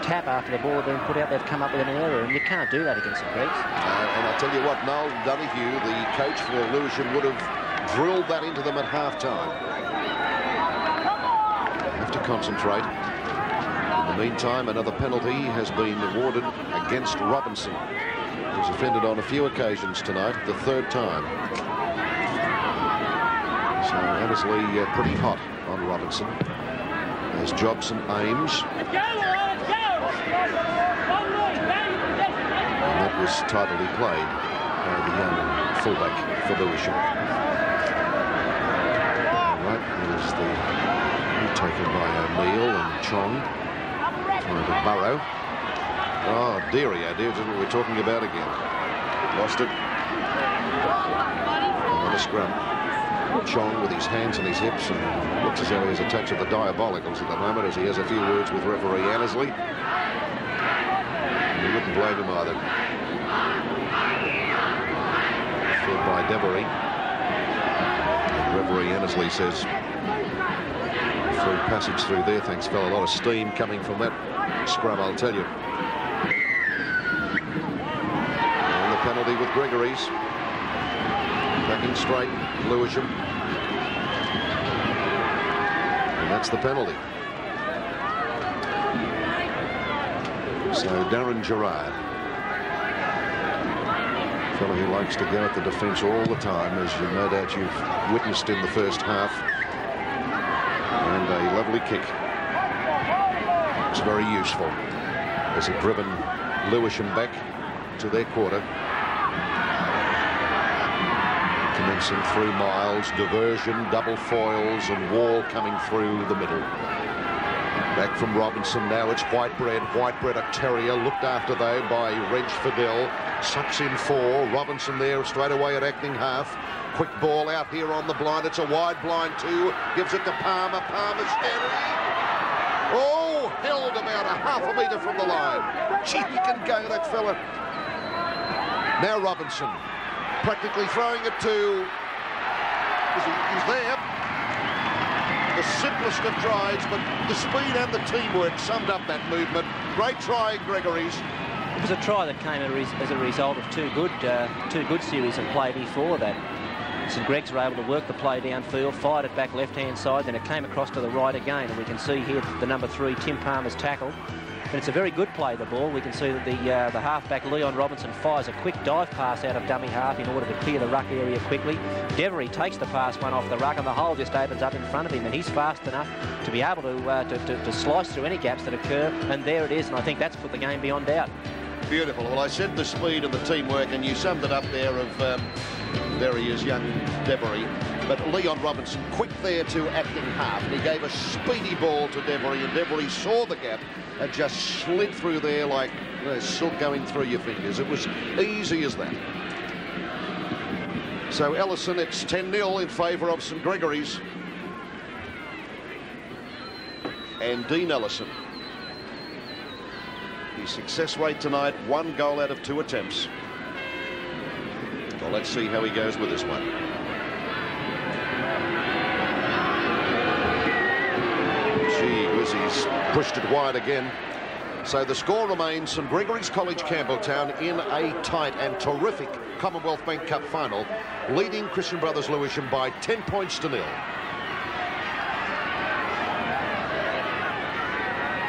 tap after the ball had been put out, they've come up with an error, and you can't do that against the Gregs. And I'll tell you what, Noel Donoghue, the coach for Lewisham, would have drilled that into them at half-time. Have to concentrate. In the meantime, another penalty has been awarded against Robinson, who's offended on a few occasions tonight, the 3rd time. So Annesley pretty hot on Robinson. There's Jobson Ames. And that was tidily played by the young fullback for Lewisham. All right, there's the taken by O'Neill and Chong. Trying to Burrow. Oh, dearie, oh dear, just what we're talking about again. Lost it. Another scrum. Chong with his hands on his hips, and looks as though he has a touch of the diabolicals at the moment, as he has a few words with referee Annesley. And we wouldn't blame him either. Fed by Devery. And referee Annesley says, through passage through there, thanks, fella. A lot of steam coming from that scrum, I'll tell you. penalty with Gregory's. Backing straight, Lewisham. And that's the penalty. So Darren Gerard, a fellow who likes to go at the defence all the time, as you no doubt you've witnessed in the first half. And a lovely kick. It's very useful as it driven Lewisham back to their quarter. Commencing through Miles, diversion, double foils and Wall coming through the middle. Back from Robinson now, it's Whitebread. Whitebread, a terrier, looked after though by Reg Fidel. Sucks in 4. Robinson there straight away at acting half. Quick ball out here on the blind. It's a wide blind 2. Gives it to Palmer. Palmer steady. Oh, held about a half a metre from the line. Gee, he can go, that fella. Now Robinson, practically throwing it to... He's there. The simplest of tries, but the speed and the teamwork summed up that movement. Great try, Gregory's. It was a try that came as a result of two good series of play before that. St Greg's were able to work the play downfield, fired it back left-hand side, then it came across to the right again, and we can see here the number 3, Tim Palmer's tackle. But it's a very good play, the ball. We can see that the halfback, Leon Robinson, fires a quick dive pass out of dummy half in order to clear the ruck area quickly. Devery takes the pass one off the ruck, and the hole just opens up in front of him, and he's fast enough to be able to slice through any gaps that occur, and there it is, and I think that's put the game beyond doubt. Beautiful. Well, I said the speed and the teamwork, and you summed it up there of, there he is, young Devery. But Leon Robinson, quick there to acting half, and he gave a speedy ball to Devery, and Devery saw the gap and just slid through there like silk going through your fingers. It was easy as that. So Ellison, it's 10-0 in favour of St Gregory's. And Dean Ellison. His success rate tonight, 1 goal out of 2 attempts. Well, let's see how he goes with this one. Gee whiz, he's pushed it wide again. So the score remains St Gregory's College Campbelltown in a tight and terrific Commonwealth Bank Cup final, leading Christian Brothers Lewisham by 10 points to 0.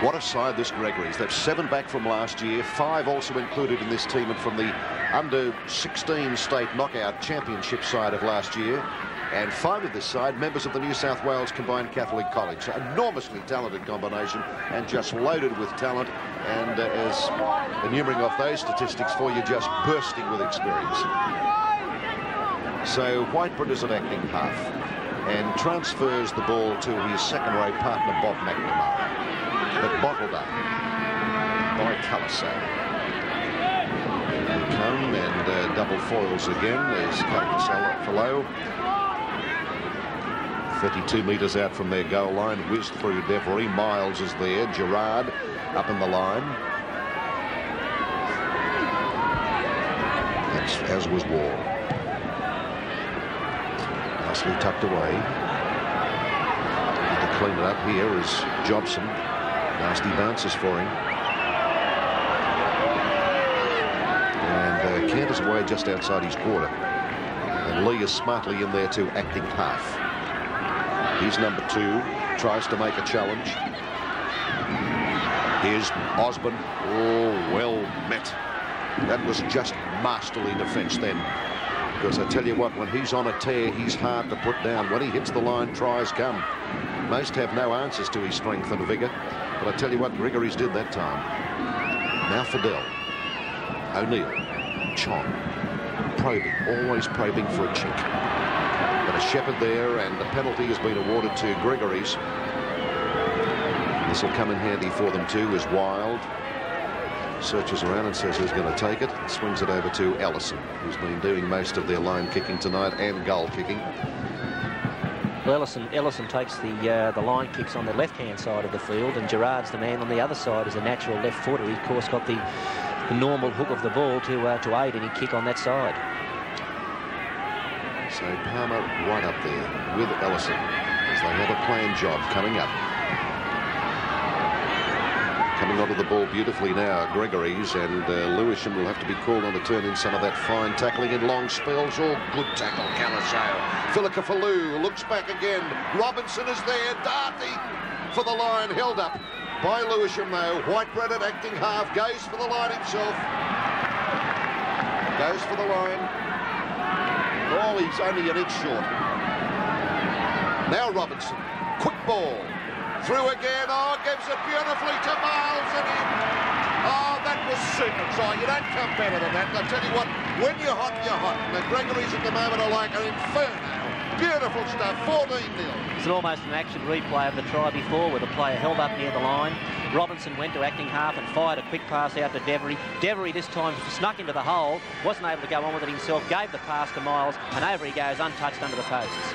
What a side this Gregory's. They've 7 back from last year, 5 also included in this team and from the under-16 state knockout championship side of last year. And 5 of this side, members of the New South Wales Combined Catholic College. Enormously talented combination and just loaded with talent. And as enumerating off those statistics for you, just bursting with experience. So Whitebread is an acting half and transfers the ball to his second-row partner, Bob McNamara. But bottled up by Caliso. Come and double foils again as Caliso 32 metres out from their goal line, whizzed through Devery. Miles is there, Gerard up in the line. As was Wall. Nicely tucked away. Need to clean it up here is Jobson. Nasty bounces for him. And canters away just outside his quarter. And Lee is smartly in there too, acting half. He's number 2, tries to make a challenge. Here's Osborne. Oh, well met. That was just masterly defence then. Because I tell you what, when he's on a tear, he's hard to put down. When he hits the line, tries come. Most have no answers to his strength and vigour. But I tell you what, Gregory's did that time. Now Fidel, O'Neill, Chong, probing, always probing for a chink. But a shepherd there, and the penalty has been awarded to Gregory's. This will come in handy for them too, as Wild searches around and says who's going to take it. Swings it over to Ellison, who's been doing most of their line kicking tonight and goal kicking. Well, Ellison takes the line kicks on the left-hand side of the field, and Gerard's the man on the other side as a natural left footer. He, of course, got the normal hook of the ball to aid any kick on that side. So Palmer right up there with Ellison as they have a planned job coming up. Coming onto the ball beautifully now, Gregory's, and Lewisham will have to be called on to turn in some of that fine tackling in long spells. Oh, good tackle, Calisale. Filika-Falou looks back again. Robinson is there, darting for the line, held up by Lewisham though. Whitebread at acting half, goes for the line himself. Goes for the line. Oh, he's only an inch short. Now Robinson, quick ball. Through again, oh, gives it beautifully to Miles and in. Oh, that was super try. You don't come better than that. I tell you what, when you're hot, you're hot. And the Gregory's at the moment are like an inferno. Beautiful stuff, 14-0. It's almost an action replay of the try before where the player held up near the line. Robinson went to acting half and fired a quick pass out to Devery. Devery this time snuck into the hole, wasn't able to go on with it himself, gave the pass to Miles, and over he goes untouched under the posts.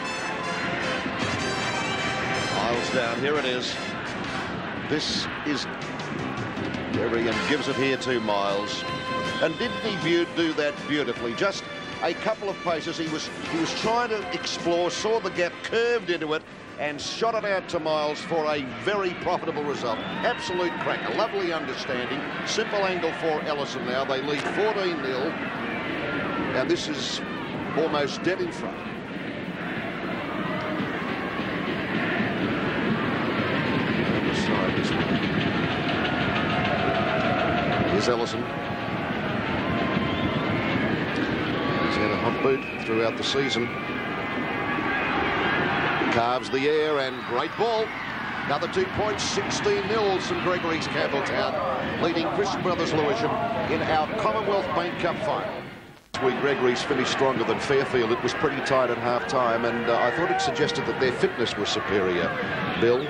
Miles down, here it is. This is Gregory and gives it here to Miles. And didn't he do that beautifully? Just a couple of paces. He was trying to explore, saw the gap, curved into it, and shot it out to Miles for a very profitable result. Absolute cracker. Lovely understanding. Simple angle for Ellison now. They lead 14-0. And this is almost dead in front. Here's Ellison. He's had a hot boot throughout the season. Carves the air and great ball. Another 2 points, 16-0. St Gregory's Campbelltown leading Christian Brothers Lewisham in our Commonwealth Bank Cup final. This week Gregory's finished stronger than Fairfield. It was pretty tight at half-time, and I thought it suggested that their fitness was superior, Bill.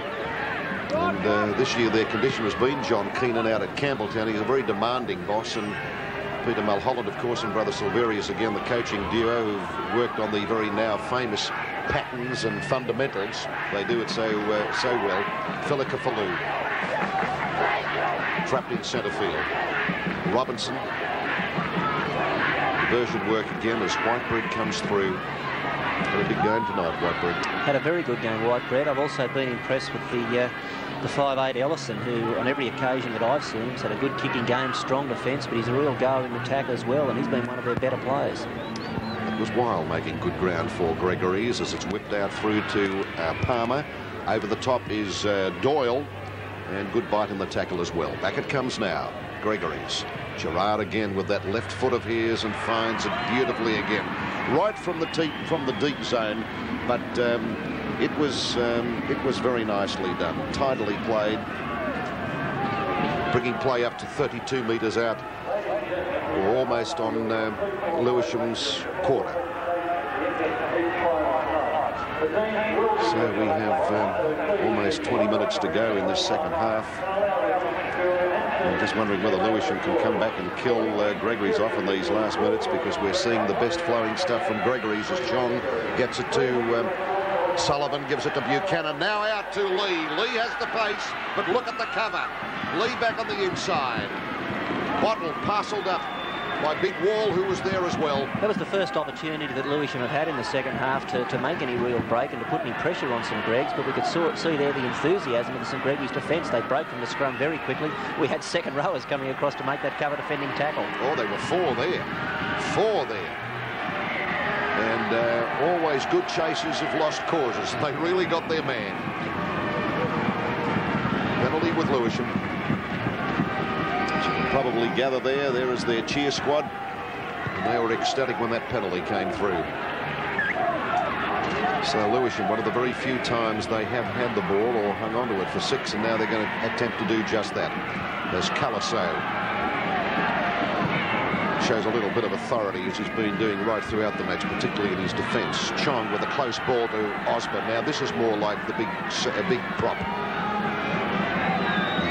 And this year their condition has been John Keenan out at Campbelltown. He's a very demanding boss, and Peter Mulholland, of course, and Brother Silverius, again, the coaching duo who've worked on the very now famous patterns and fundamentals. They do it so well. Filika-Falou trapped in centre field. Robinson. Diversion work again as Whitebread comes through. Had a big game tonight, Whitebread. Had a very good game, Whitebread. I've also been impressed with the 5'8" Ellison, who on every occasion that I've seen has had a good kicking game, strong defence, but he's a real goer in attack as well, and he's been one of their better players. It was Weil making good ground for Gregory's as it's whipped out through to Palmer. Over the top is Doyle, and good bite in the tackle as well. Back it comes now, Gregory's. Gerard again with that left foot of his and finds it beautifully again. Right from the deep zone, but it was very nicely done. Tidily played, bringing play up to 32 metres out, or almost on Lewisham's quarter. So we have almost 20 minutes to go in this second half. I'm just wondering whether Lewisham can come back and kill Gregory's off in these last minutes, because we're seeing the best flowing stuff from Gregory's as Chong gets it to Sullivan, gives it to Buchanan. Now out to Lee. Lee has the pace, but look at the cover. Lee back on the inside. Bottle parcelled up by Big Wall, who was there as well. That was the first opportunity that Lewisham have had in the second half to make any real break and to put any pressure on St Greg's, but we could see there the enthusiasm of the St Gregory's defence. They broke from the scrum very quickly. We had second rowers coming across to make that cover defending tackle. Oh, there were four there. Four there. And always good chasers of lost causes. They really got their man. Penalty with Lewisham. Probably gather there. There is their cheer squad, and they were ecstatic when that penalty came through. So Lewisham, one of the very few times they have had the ball or hung onto it for 6, and now they're going to attempt to do just that. There's Calisale. Shows a little bit of authority, as he's been doing right throughout the match, particularly in his defence. Chong with a close ball to Osborne. Now this is more like the big prop.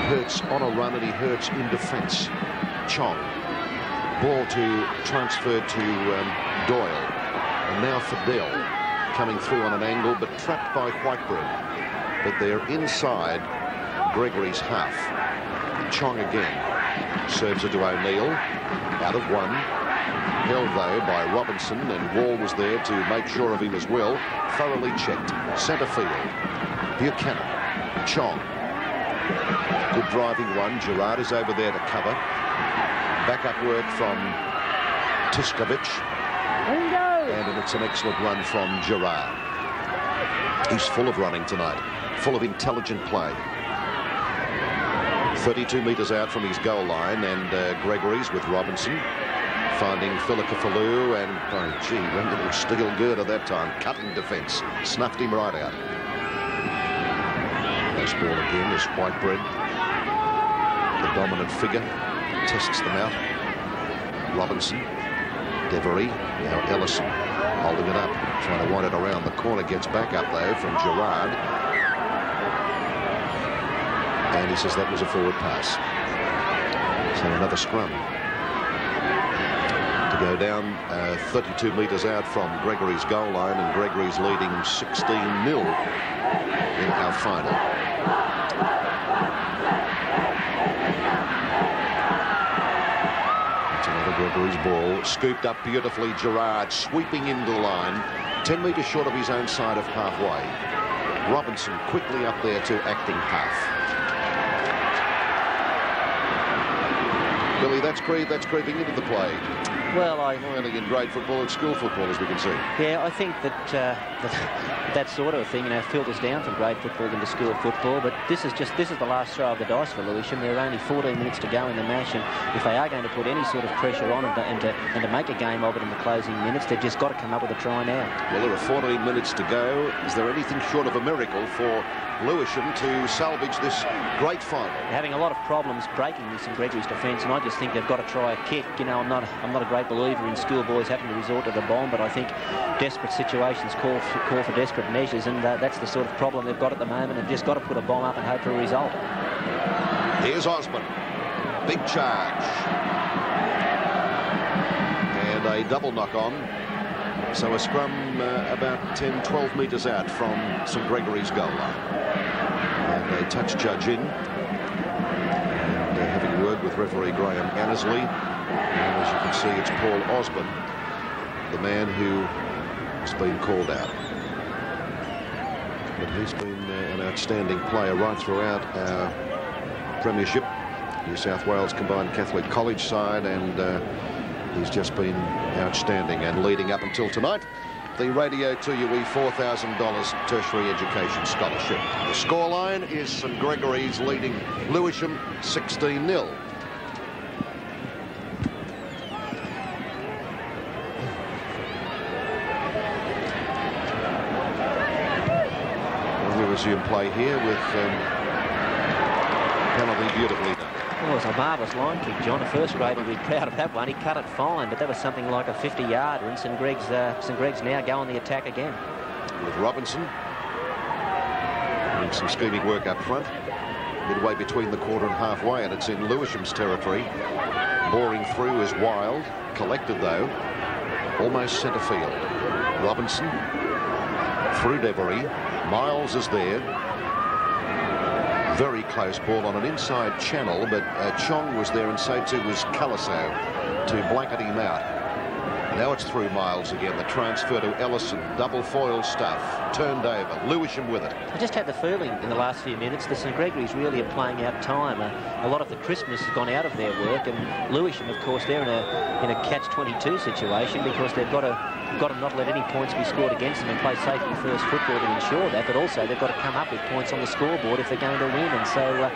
Hurts on a run and he hurts in defence. Chong. Ball to transfer to Doyle. And now Fidel coming through on an angle, but trapped by Whitebread. But they're inside Gregory's half. Chong again. Serves it to O'Neill. Out of one. Held though by Robinson, and Wall was there to make sure of him as well. Thoroughly checked. Centre field. Buchanan. Chong. Good driving one. Gerard is over there to cover. Back-up work from Tiskovic. And it's an excellent run from Gerard. He's full of running tonight, full of intelligent play. 32 metres out from his goal line, and Gregory's with Robinson, finding Filakafalou, and oh gee, went a little steel girder that time, cutting defence, snuffed him right out. Nice ball again as Whitebread, the dominant figure, tests them out. Robinson, Devery, now Ellison holding it up, trying to wind it around the corner, gets back up though from Gerard. And he says that was a forward pass. So another scrum. To go down 32 metres out from Gregory's goal line, and Gregory's leading 16-0 in our final. That's another Gregory's ball. Scooped up beautifully, Gerard sweeping into the line. 10 metres short of his own side of halfway. Robinson quickly up there to acting half. Billy, that's creeping into the play. Well, only in grade football and school football, as we can see. Yeah, I think that that sort of thing, filters down from grade football into school football. But this is the last throw of the dice for Lewisham. There are only 14 minutes to go in the match, and if they are going to put any sort of pressure on and to make a game of it in the closing minutes, they've just got to come up with a try now. Well, there are 14 minutes to go. Is there anything short of a miracle for Lewisham to salvage this great final? They're having a lot of problems breaking this in Gregory's defence, and I just think they've got to try a kick. I'm not a great believer in schoolboys having to resort to the bomb, but I think desperate situations call for desperate measures, and that's the sort of problem they've got at the moment. They've just got to put a bomb up and hope for a result. Here's Osborne. Big charge. And a double knock on. So a scrum about 10, 12 metres out from St Gregory's goal line. And a touch judge in. And having a word with referee Graham Annesley. And as you can see, it's Paul Osborne, the man who has been called out. But he's been an outstanding player right throughout our premiership, New South Wales Combined Catholic College side, and he's just been outstanding. And leading up until tonight, the Radio 2UE $4,000 tertiary education scholarship. The scoreline is St Gregory's leading Lewisham 16-0. Resume play here with penalty beautifully done. Well, it was a marvellous line kick, John. A first grader would be proud of that one. He cut it fine, but that was something like a 50-yarder, and St Greg's now go on the attack again. With Robinson doing some scheming work up front, midway between the quarter and halfway, and it's in Lewisham's territory. Boring through is Wild, collected though, almost centre field. Robinson through Devery. Miles is there. Very close ball on an inside channel, but Chong was there and so too was Calaso to blanket him out. Now it's through Miles again. The transfer to Ellison. Double foil stuff. Turned over. Lewisham with it. I just had the feeling in the last few minutes that St Gregory's really are playing out time. A lot of the crispness has gone out of their work, and Lewisham, of course, they're in a catch-22 situation because they've got to not let any points be scored against them and play safety first football to ensure that, but also they've got to come up with points on the scoreboard if they're going to win, and so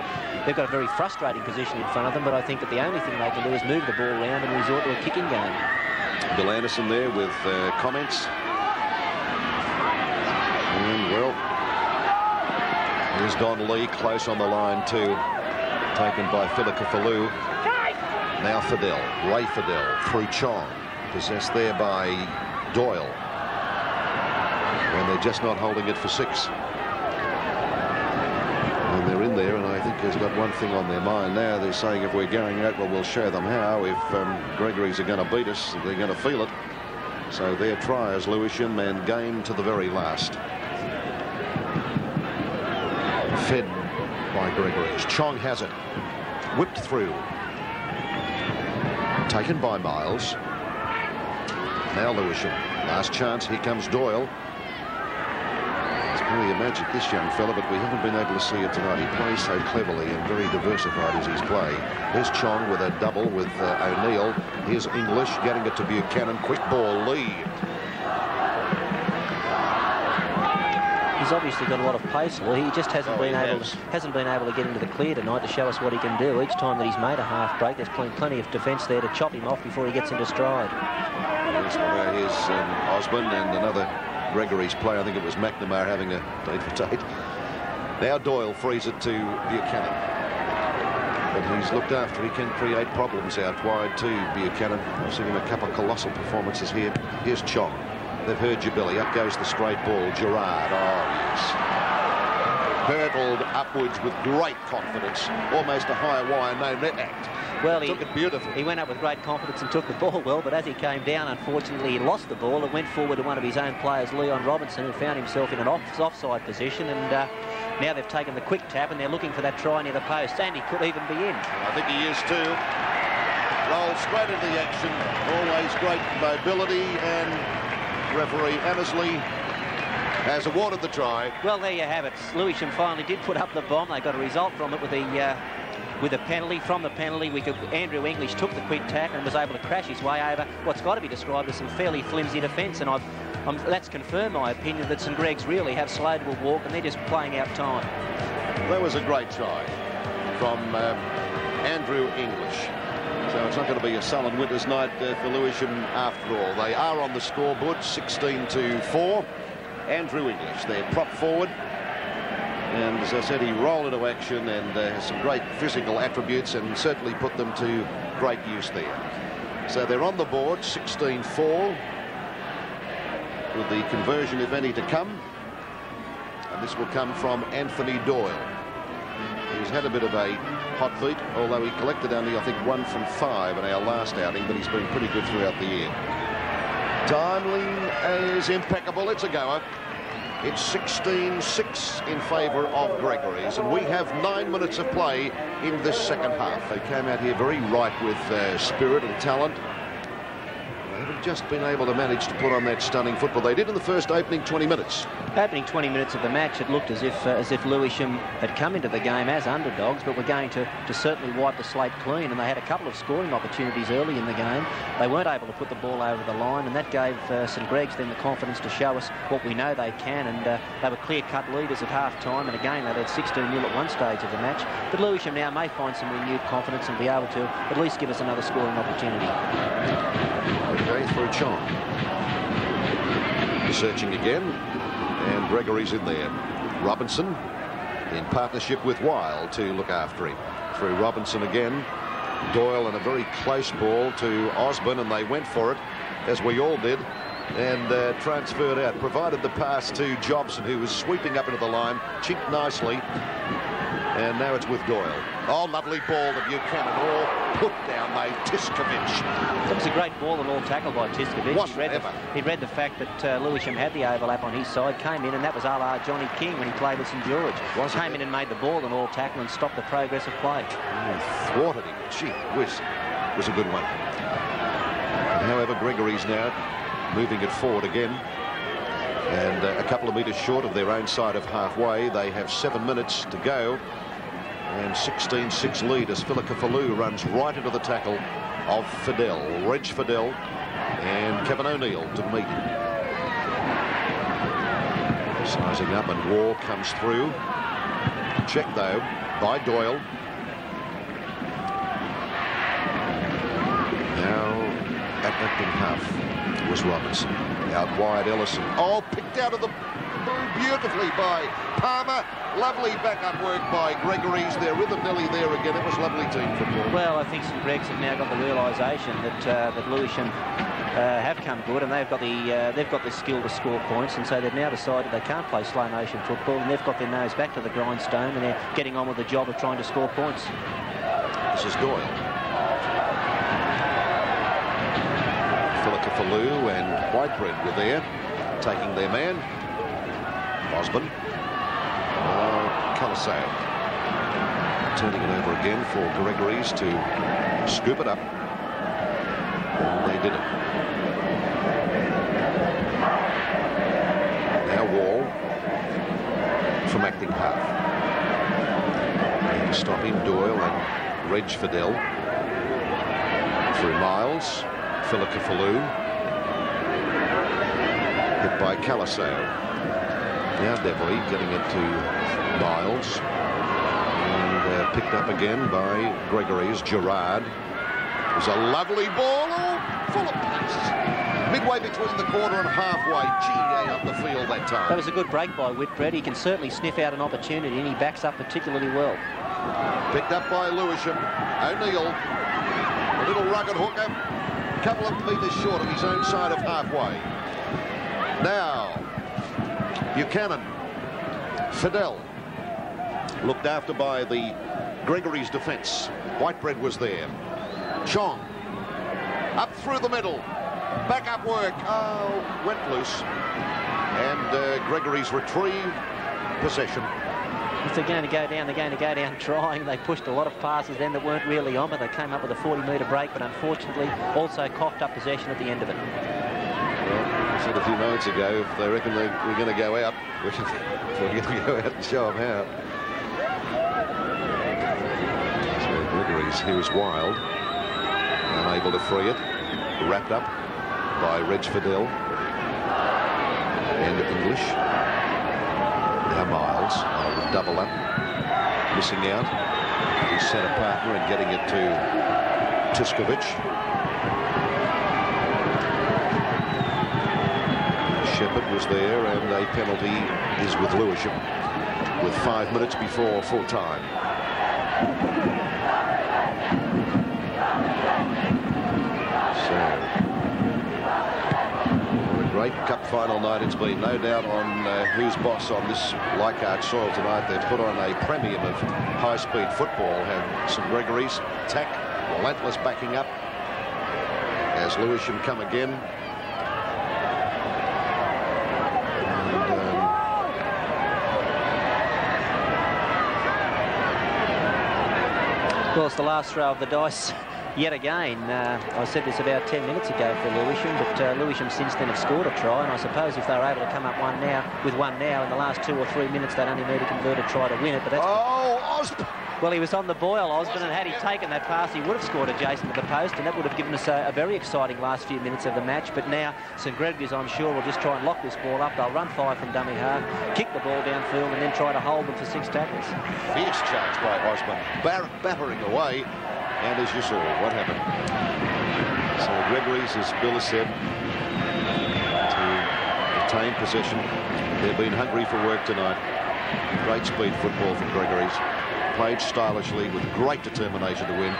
they've got a very frustrating position in front of them, but I think that the only thing they can do is move the ball around and resort to a kicking game. Bill Anderson there with comments. And, well, here's Don Lee close on the line too, taken by Filakafalou. Now Fidel, Ray Fidel through Chong, possessed there by Doyle, and they're just not holding it for 6. And they're in there, and I think they've got one thing on their mind now. They're saying if we're going out, well, we'll show them how. If Gregory's are going to beat us, they're going to feel it. So their try is Lewisham, and game to the very last. Fed by Gregory's. Chong has it. Whipped through. Taken by Miles. Now Lewisham. Last chance. Here comes Doyle. He's Really imagine this young fella, but we haven't been able to see it tonight. He plays so cleverly and very diversified as his play. Here's Chong with a double with O'Neill. Here's English getting it to Buchanan. Quick ball, Lee. He's obviously got a lot of pace, Lee. He just hasn't been able to get into the clear tonight to show us what he can do. Each time that he's made a half break, there's plenty of defence there to chop him off before he gets into stride. Here's Osborne and another Gregory's play. I think it was McNamara having a date-for-date. Now Doyle frees it to Buchanan. But he's looked after. He can create problems out wide to Buchanan. I've seen him a couple of colossal performances here. Here's Chong. They've heard your Billy. Up goes the straight ball. Gerard. Oh, yes. Hurtled upwards with great confidence. Almost a high wire, no net act. Well, he took it beautifully. He went up with great confidence and took the ball well, but as he came down, unfortunately, he lost the ball. It went forward to one of his own players, Leon Robinson, who found himself in an offside position. And now they've taken the quick tap and they're looking for that try near the post. And he could even be in. I think he is too. Rolls straight into the action. Always great mobility, and referee Annesley has awarded the try. Well, there you have it. Lewisham finally did put up the bomb. They got a result from it with a penalty. From the penalty, Andrew English took the quick tack and was able to crash his way over what's got to be described as some fairly flimsy defence. And that's confirmed my opinion that St Greg's really have slowed to a walk and they're just playing out time. That was a great try from Andrew English. So it's not going to be a sullen winter's night for Lewisham after all. They are on the scoreboard, 16-4. Andrew English, their prop forward. And as I said, he rolled into action and has some great physical attributes and certainly put them to great use there. So they're on the board, 16-4, with the conversion, if any, to come. And this will come from Anthony Doyle. He's had a bit of a hot feet, although he collected only, I think, 1 from 5 in our last outing, but he's been pretty good throughout the year. Timing is impeccable. It's a goer. It's 16-6 in favour of Gregory's, and we have 9 minutes of play in this second half. They came out here very ripe with spirit and talent. They haven't just been able to manage to put on that stunning football they did in the first opening 20 minutes. Opening 20 minutes of the match, it looked as if Lewisham had come into the game as underdogs, but were going to certainly wipe the slate clean. And they had a couple of scoring opportunities early in the game. They weren't able to put the ball over the line, and that gave St Greg's then the confidence to show us what we know they can. And they were clear-cut leaders at half-time, and again they led 16-0 at one stage of the match. But Lewisham now may find some renewed confidence and be able to at least give us another scoring opportunity. Okay, through Chong. Searching again, and Gregory's in there. Robinson in partnership with Weil to look after him. Through Robinson again. Doyle and a very close ball to Osborne, and they went for it, as we all did, and transferred out. Provided the pass to Jobson, who was sweeping up into the line, chinked nicely, and now it's with Doyle. Oh, lovely ball to Buchanan. All put down by Tiskovich. That was a great ball and all tackled by Tiskovich. He read the fact that Lewisham had the overlap on his side, came in, and that was a la Johnny King when he played with St George. Came in and made the ball and all tackle and stopped the progress of play. Thwarted him. Gee whiz. Was a good one. However, Gregory's now moving it forward again. And a couple of metres short of their own side of halfway. They have 7 minutes to go. And 16-6 lead as Filakafalou runs right into the tackle of Fidel. Reg Fidel and Kevin O'Neill to meet him. Sizing up, and Wall comes through. Check though by Doyle. Now at left in half was Robinson. Out wide Ellison. Oh, picked out of the beautifully by Palmer. Lovely backup work by Gregory's. They're rhythm nearly there again. It was lovely team football. Well, I think St Greg's have now got the realisation that Lewisham have come good, and they've got the skill to score points, and so they've now decided they can't play slow motion football, and they've got their nose back to the grindstone, and they're getting on with the job of trying to score points. This is Doyle. Filakafalou and Whitebread were there, taking their man. Osborne. Colasale. Turning it over again for Gregory's to scoop it up. And they did it. Now Wall. attacking half. To stop him, Doyle and Reg Fidel. Through Miles, Filakafaloo. Hit by Calisao. Now Deverley getting it to Miles. And picked up again by Gregory's Gerard. It was a lovely ball, full of pace. Midway between the quarter and halfway. GA up the field that time. That was a good break by Whitbread. He can certainly sniff out an opportunity, and he backs up particularly well. Picked up by Lewisham. O'Neill, a little rugged hooker, a couple of metres short of his own side of halfway. Now, Buchanan, Fidel, looked after by the Gregory's defence. Whitbread was there. Chong, up through the middle, back up work. Oh, went loose. And Gregory's retrieved possession. If they're going to go down, they're going to go down trying. They pushed a lot of passes then that weren't really on, but they came up with a 40-metre break, but unfortunately also coughed up possession at the end of it. Well, I said a few moments ago, if they reckon we're going to go out, we're going to go out and show them how. So Gregory's, here's Wild, unable to free it, wrapped up by Reg Fidel and English. Now Miles, double up, missing out. His centre partner and getting it to Tiskovic. Shepherd was there, and a penalty is with Lewisham with 5 minutes before full time. So, what a great cup final night it's been. No doubt on who's boss on this Leichhardt soil tonight. They've put on a premium of high-speed football. Have St Gregory's attack, relentless backing up as Lewisham come again. Well, it's the last throw of the dice yet again. I said this about 10 minutes ago for Lewisham, but Lewisham since then have scored a try, and I suppose if they were able to come up with one now in the last 2 or 3 minutes, they'd only need to convert a try to win it. But that's Osborne. Well, he was on the boil, Osborne, and had he taken that pass, he would have scored adjacent to the post, and that would have given us a very exciting last few minutes of the match. But now St Gregory's, I'm sure, will just try and lock this ball up. They'll run 5 from dummy half, kick the ball downfield, and then try to hold them for 6 tackles. Fierce charge by Osborne, battering away, and as you saw, what happened? So Gregory's, as Bill has said, to retain possession. They've been hungry for work tonight. Great speed football from Gregory's. Played stylishly with great determination to win.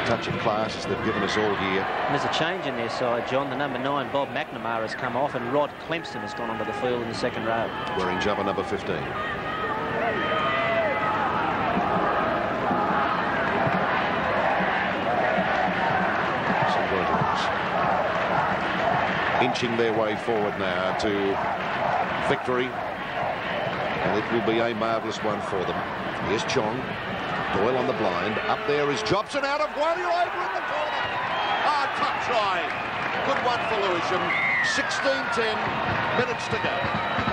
Touch of class as they've given us all year. And there's a change in their side, John. The number 9, Bob McNamara, has come off, and Rod Clemson has gone onto the field in the second row. Wearing jumper number 15. Inching their way forward now to victory, and it will be a marvellous one for them. Here's Chong, Doyle on the blind. Up there is Jobson, out of one, you're over in the corner. Top try. Good one for Lewisham. 16-10 minutes to go.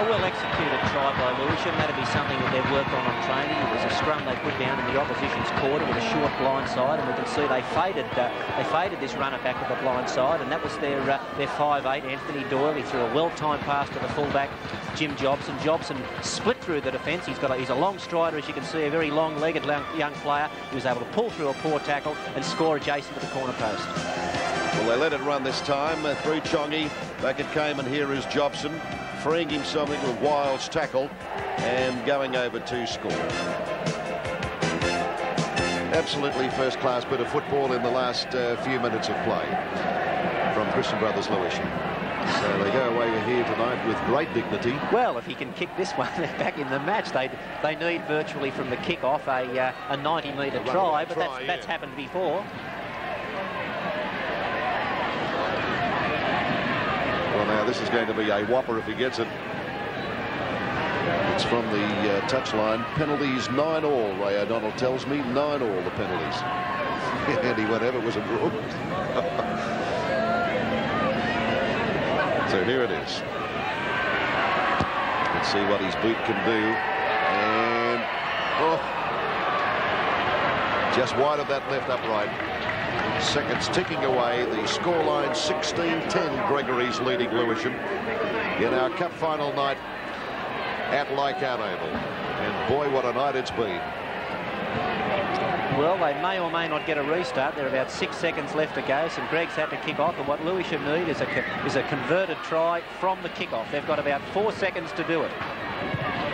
A well-executed try by Lewisham. That'd be something that they've worked on training. It was a scrum they put down in the opposition's quarter with a short blind side, and we can see they faded this runner back to the blind side, and that was their 5'8", Anthony Doyle. He threw a well-timed pass to the fullback, Jim Jobson. Jobson split through the defence. He's a long strider, as you can see, a very long-legged young player. He was able to pull through a poor tackle and score adjacent to the corner post. Well, they let it run this time through Chongi. Back it came, and here is Jobson freeing himself into Wild's tackle and going over to score. Absolutely first-class bit of football in the last few minutes of play from Christian Brothers Lewisham. So they go away here tonight with great dignity. Well, if he can kick this one back in the match, they need virtually from the kick-off a 90-metre try, but that's happened before. Well, now this is going to be a whopper if he gets it. It's from the touchline. Penalties 9 all, Ray O'Donnell tells me. 9 all the penalties. Andy, whatever was a draw. So here it is. Let's see what his boot can do. Oh. Just wide of that left upright. Seconds ticking away. The scoreline 16-10. Gregory's leading Lewisham in our cup final night at Leichhardt Oval. And boy, what a night it's been. Well, they may or may not get a restart. There are about 6 seconds left to go. St Greg's had to kick off, and what Lewisham need is a converted try from the kickoff. They've got about 4 seconds to do it.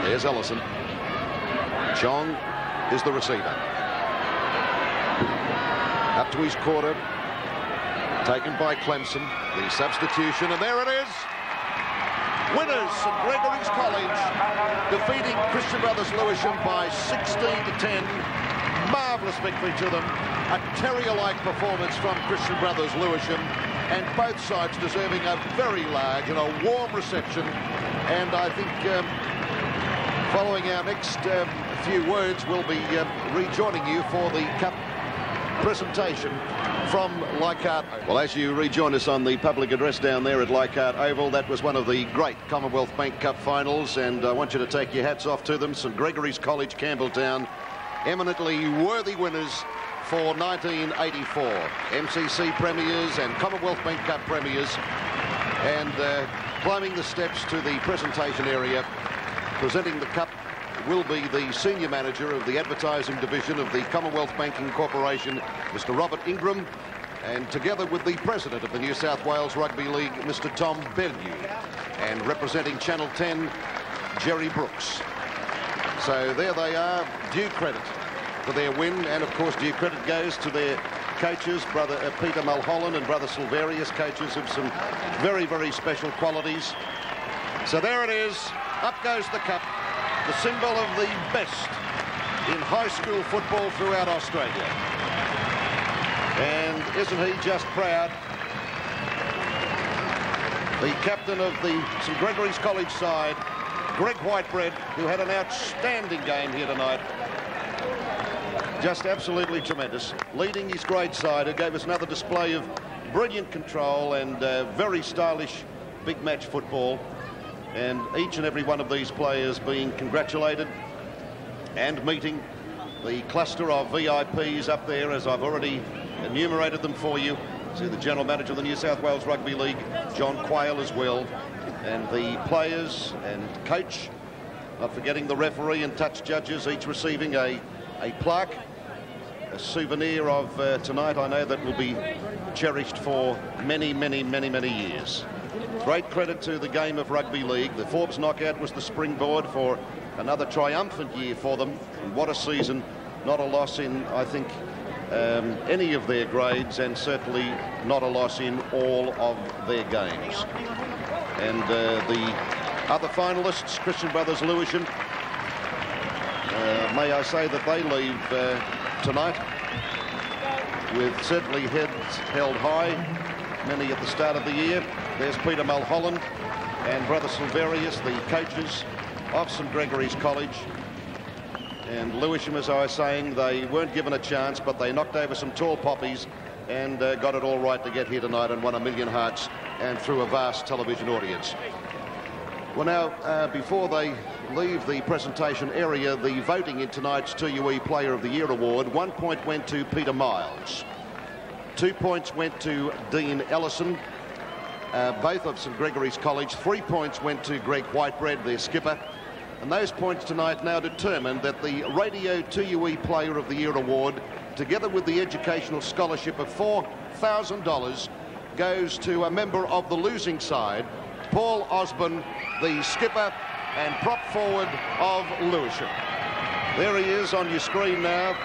There's Ellison. Chong is the receiver. Up to his quarter. Taken by Clemson. The substitution, and there it is. Winners, St Gregory's College defeating Christian Brothers Lewisham by 16-10. Marvellous victory to them. A terrier-like performance from Christian Brothers Lewisham, and both sides deserving a very large and a warm reception. And I think following our next few words, we'll be rejoining you for the cup presentation from Leichhardt. Well, as you rejoin us on the public address down there at Leichhardt Oval, that was one of the great Commonwealth Bank Cup finals, and I want you to take your hats off to them. St Gregory's College, Campbelltown, eminently worthy winners for 1984. MCC premiers and Commonwealth Bank Cup premiers, and climbing the steps to the presentation area, presenting the cup, will be the senior manager of the advertising division of the Commonwealth Banking Corporation, Mr. Robert Ingram, and together with the president of the New South Wales Rugby League, Mr. Tom Bellew, and representing Channel 10, Jerry Brooks. So there they are, due credit for their win, and of course due credit goes to their coaches, brother Peter Mulholland and brother Silverius, coaches of some very, very special qualities. So there it is, up goes the cup, the symbol of the best in high school football throughout Australia. And isn't he just proud? The captain of the St Gregory's College side, Greg Whitebread, who had an outstanding game here tonight. Just absolutely tremendous. Leading his grade side, who gave us another display of brilliant control and very stylish big match football. And each and every one of these players being congratulated and meeting the cluster of VIPs up there, as I've already enumerated them for you. See the General Manager of the New South Wales Rugby League, John Quayle, as well. And the players and coach, not forgetting the referee and touch judges, each receiving a plaque, a souvenir of tonight. I know that will be cherished for many, many, many, many years. Great credit to the game of rugby league. The Forbes knockout was the springboard for another triumphant year for them. And what a season. Not a loss in, I think, any of their grades, and certainly not a loss in all of their games. And the other finalists, Christian Brothers Lewisham, may I say that they leave tonight with certainly heads held high, many at the start of the year. There's Peter Mulholland and brother Silverius, the coaches of St Gregory's College. And Lewisham, as I was saying, they weren't given a chance, but they knocked over some tall poppies and got it all right to get here tonight and won 1 million hearts and through a vast television audience. Well, now, before they leave the presentation area, the voting in tonight's 2UE Player of the Year award, 1 point went to Peter Miles. 2 points went to Dean Ellison, both of St Gregory's College. 3 points went to Greg Whitebread, their skipper. And those points tonight now determined that the Radio 2UE Player of the Year award, together with the educational scholarship of $4,000, goes to a member of the losing side, Paul Osborne, the skipper and prop forward of Lewisham. There he is on your screen now.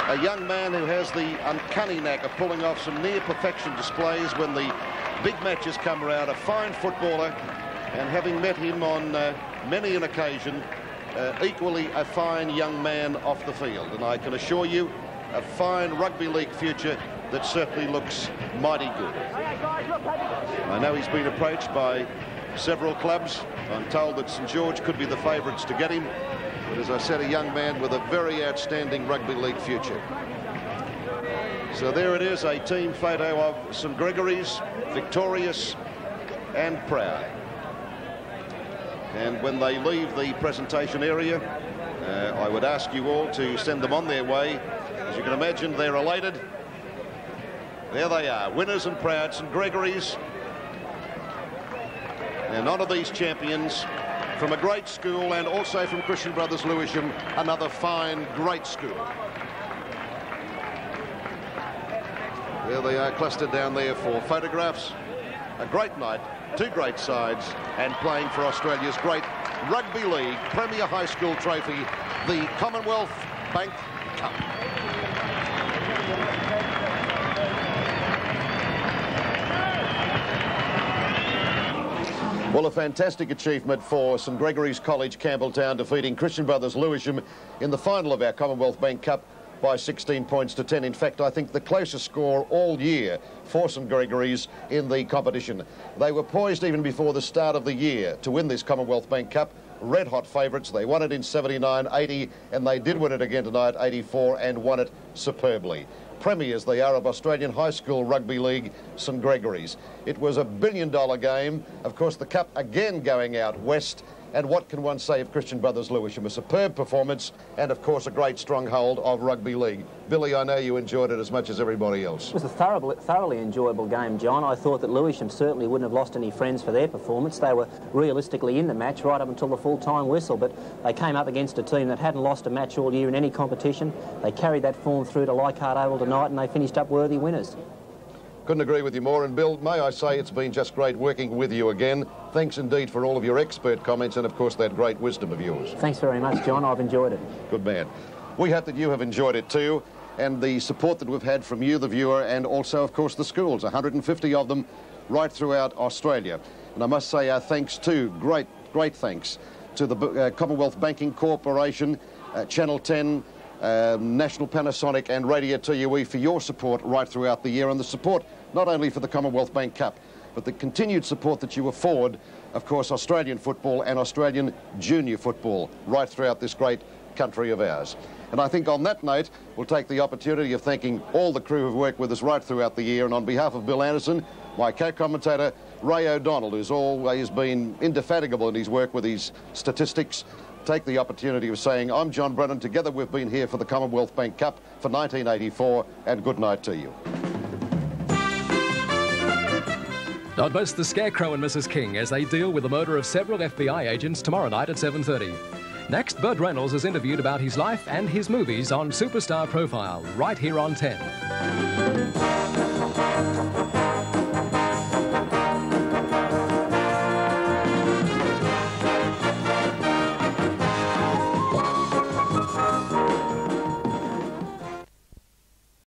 A young man who has the uncanny knack of pulling off some near perfection displays when the big matches come around. A fine footballer, and having met him on many an occasion, equally a fine young man off the field. And I can assure you, a fine rugby league future that certainly looks mighty good. I know he's been approached by several clubs. I'm told that St George could be the favourites to get him. But as I said, a young man with a very outstanding rugby league future. So there it is, a team photo of St Gregory's, victorious and proud. And when they leave the presentation area, I would ask you all to send them on their way. As you can imagine, they're elated. There they are, winners and proud, St Gregory's. And honour these champions from a great school, and also from Christian Brothers Lewisham, another fine, great school. There they are, clustered down there for photographs. A great night, two great sides, and playing for Australia's great Rugby League Premier High School trophy, the Commonwealth Bank Cup. Well, a fantastic achievement for St Gregory's College, Campbelltown, defeating Christian Brothers Lewisham in the final of our Commonwealth Bank Cup by 16 points to 10. In fact, I think the closest score all year for St Gregory's in the competition. They were poised even before the start of the year to win this Commonwealth Bank Cup. Red hot favourites. They won it in 79, 80, and they did win it again tonight, 84, and won it superbly. Premiers they are of Australian High School Rugby League, St Gregory's. It was a billion-dollar game. Of course, the cup again going out west. And what can one say of Christian Brothers Lewisham? A superb performance, and of course a great stronghold of rugby league. Billy, I know you enjoyed it as much as everybody else. It was a thoroughly enjoyable game, John. I thought that Lewisham certainly wouldn't have lost any friends for their performance. They were realistically in the match right up until the full-time whistle, but they came up against a team that hadn't lost a match all year in any competition. They carried that form through to Leichhardt Oval tonight, and they finished up worthy winners. Couldn't agree with you more. And Bill, may I say it's been just great working with you again. Thanks indeed for all of your expert comments and, of course, that great wisdom of yours. Thanks very much, John. I've enjoyed it. Good man. We hope that you have enjoyed it too, and the support that we've had from you, the viewer, and also, of course, the schools, 150 of them right throughout Australia. And I must say our thanks too, great thanks to the Commonwealth Banking Corporation, Channel 10, National Panasonic and Radio TUE for your support right throughout the year, and the support not only for the Commonwealth Bank Cup, but the continued support that you afford, of course, Australian football and Australian junior football right throughout this great country of ours. And I think on that note, we'll take the opportunity of thanking all the crew who've worked with us right throughout the year, and on behalf of Bill Anderson, my co-commentator Ray O'Donnell, who's always been indefatigable in his work with his statistics, take the opportunity of saying I'm John Brennan. Together we've been here for the Commonwealth Bank Cup for 1984, and good night to you. Don't miss the Scarecrow and Mrs. King as they deal with the murder of several FBI agents tomorrow night at 7:30. Next, Burt Reynolds is interviewed about his life and his movies on Superstar Profile, right here on 10.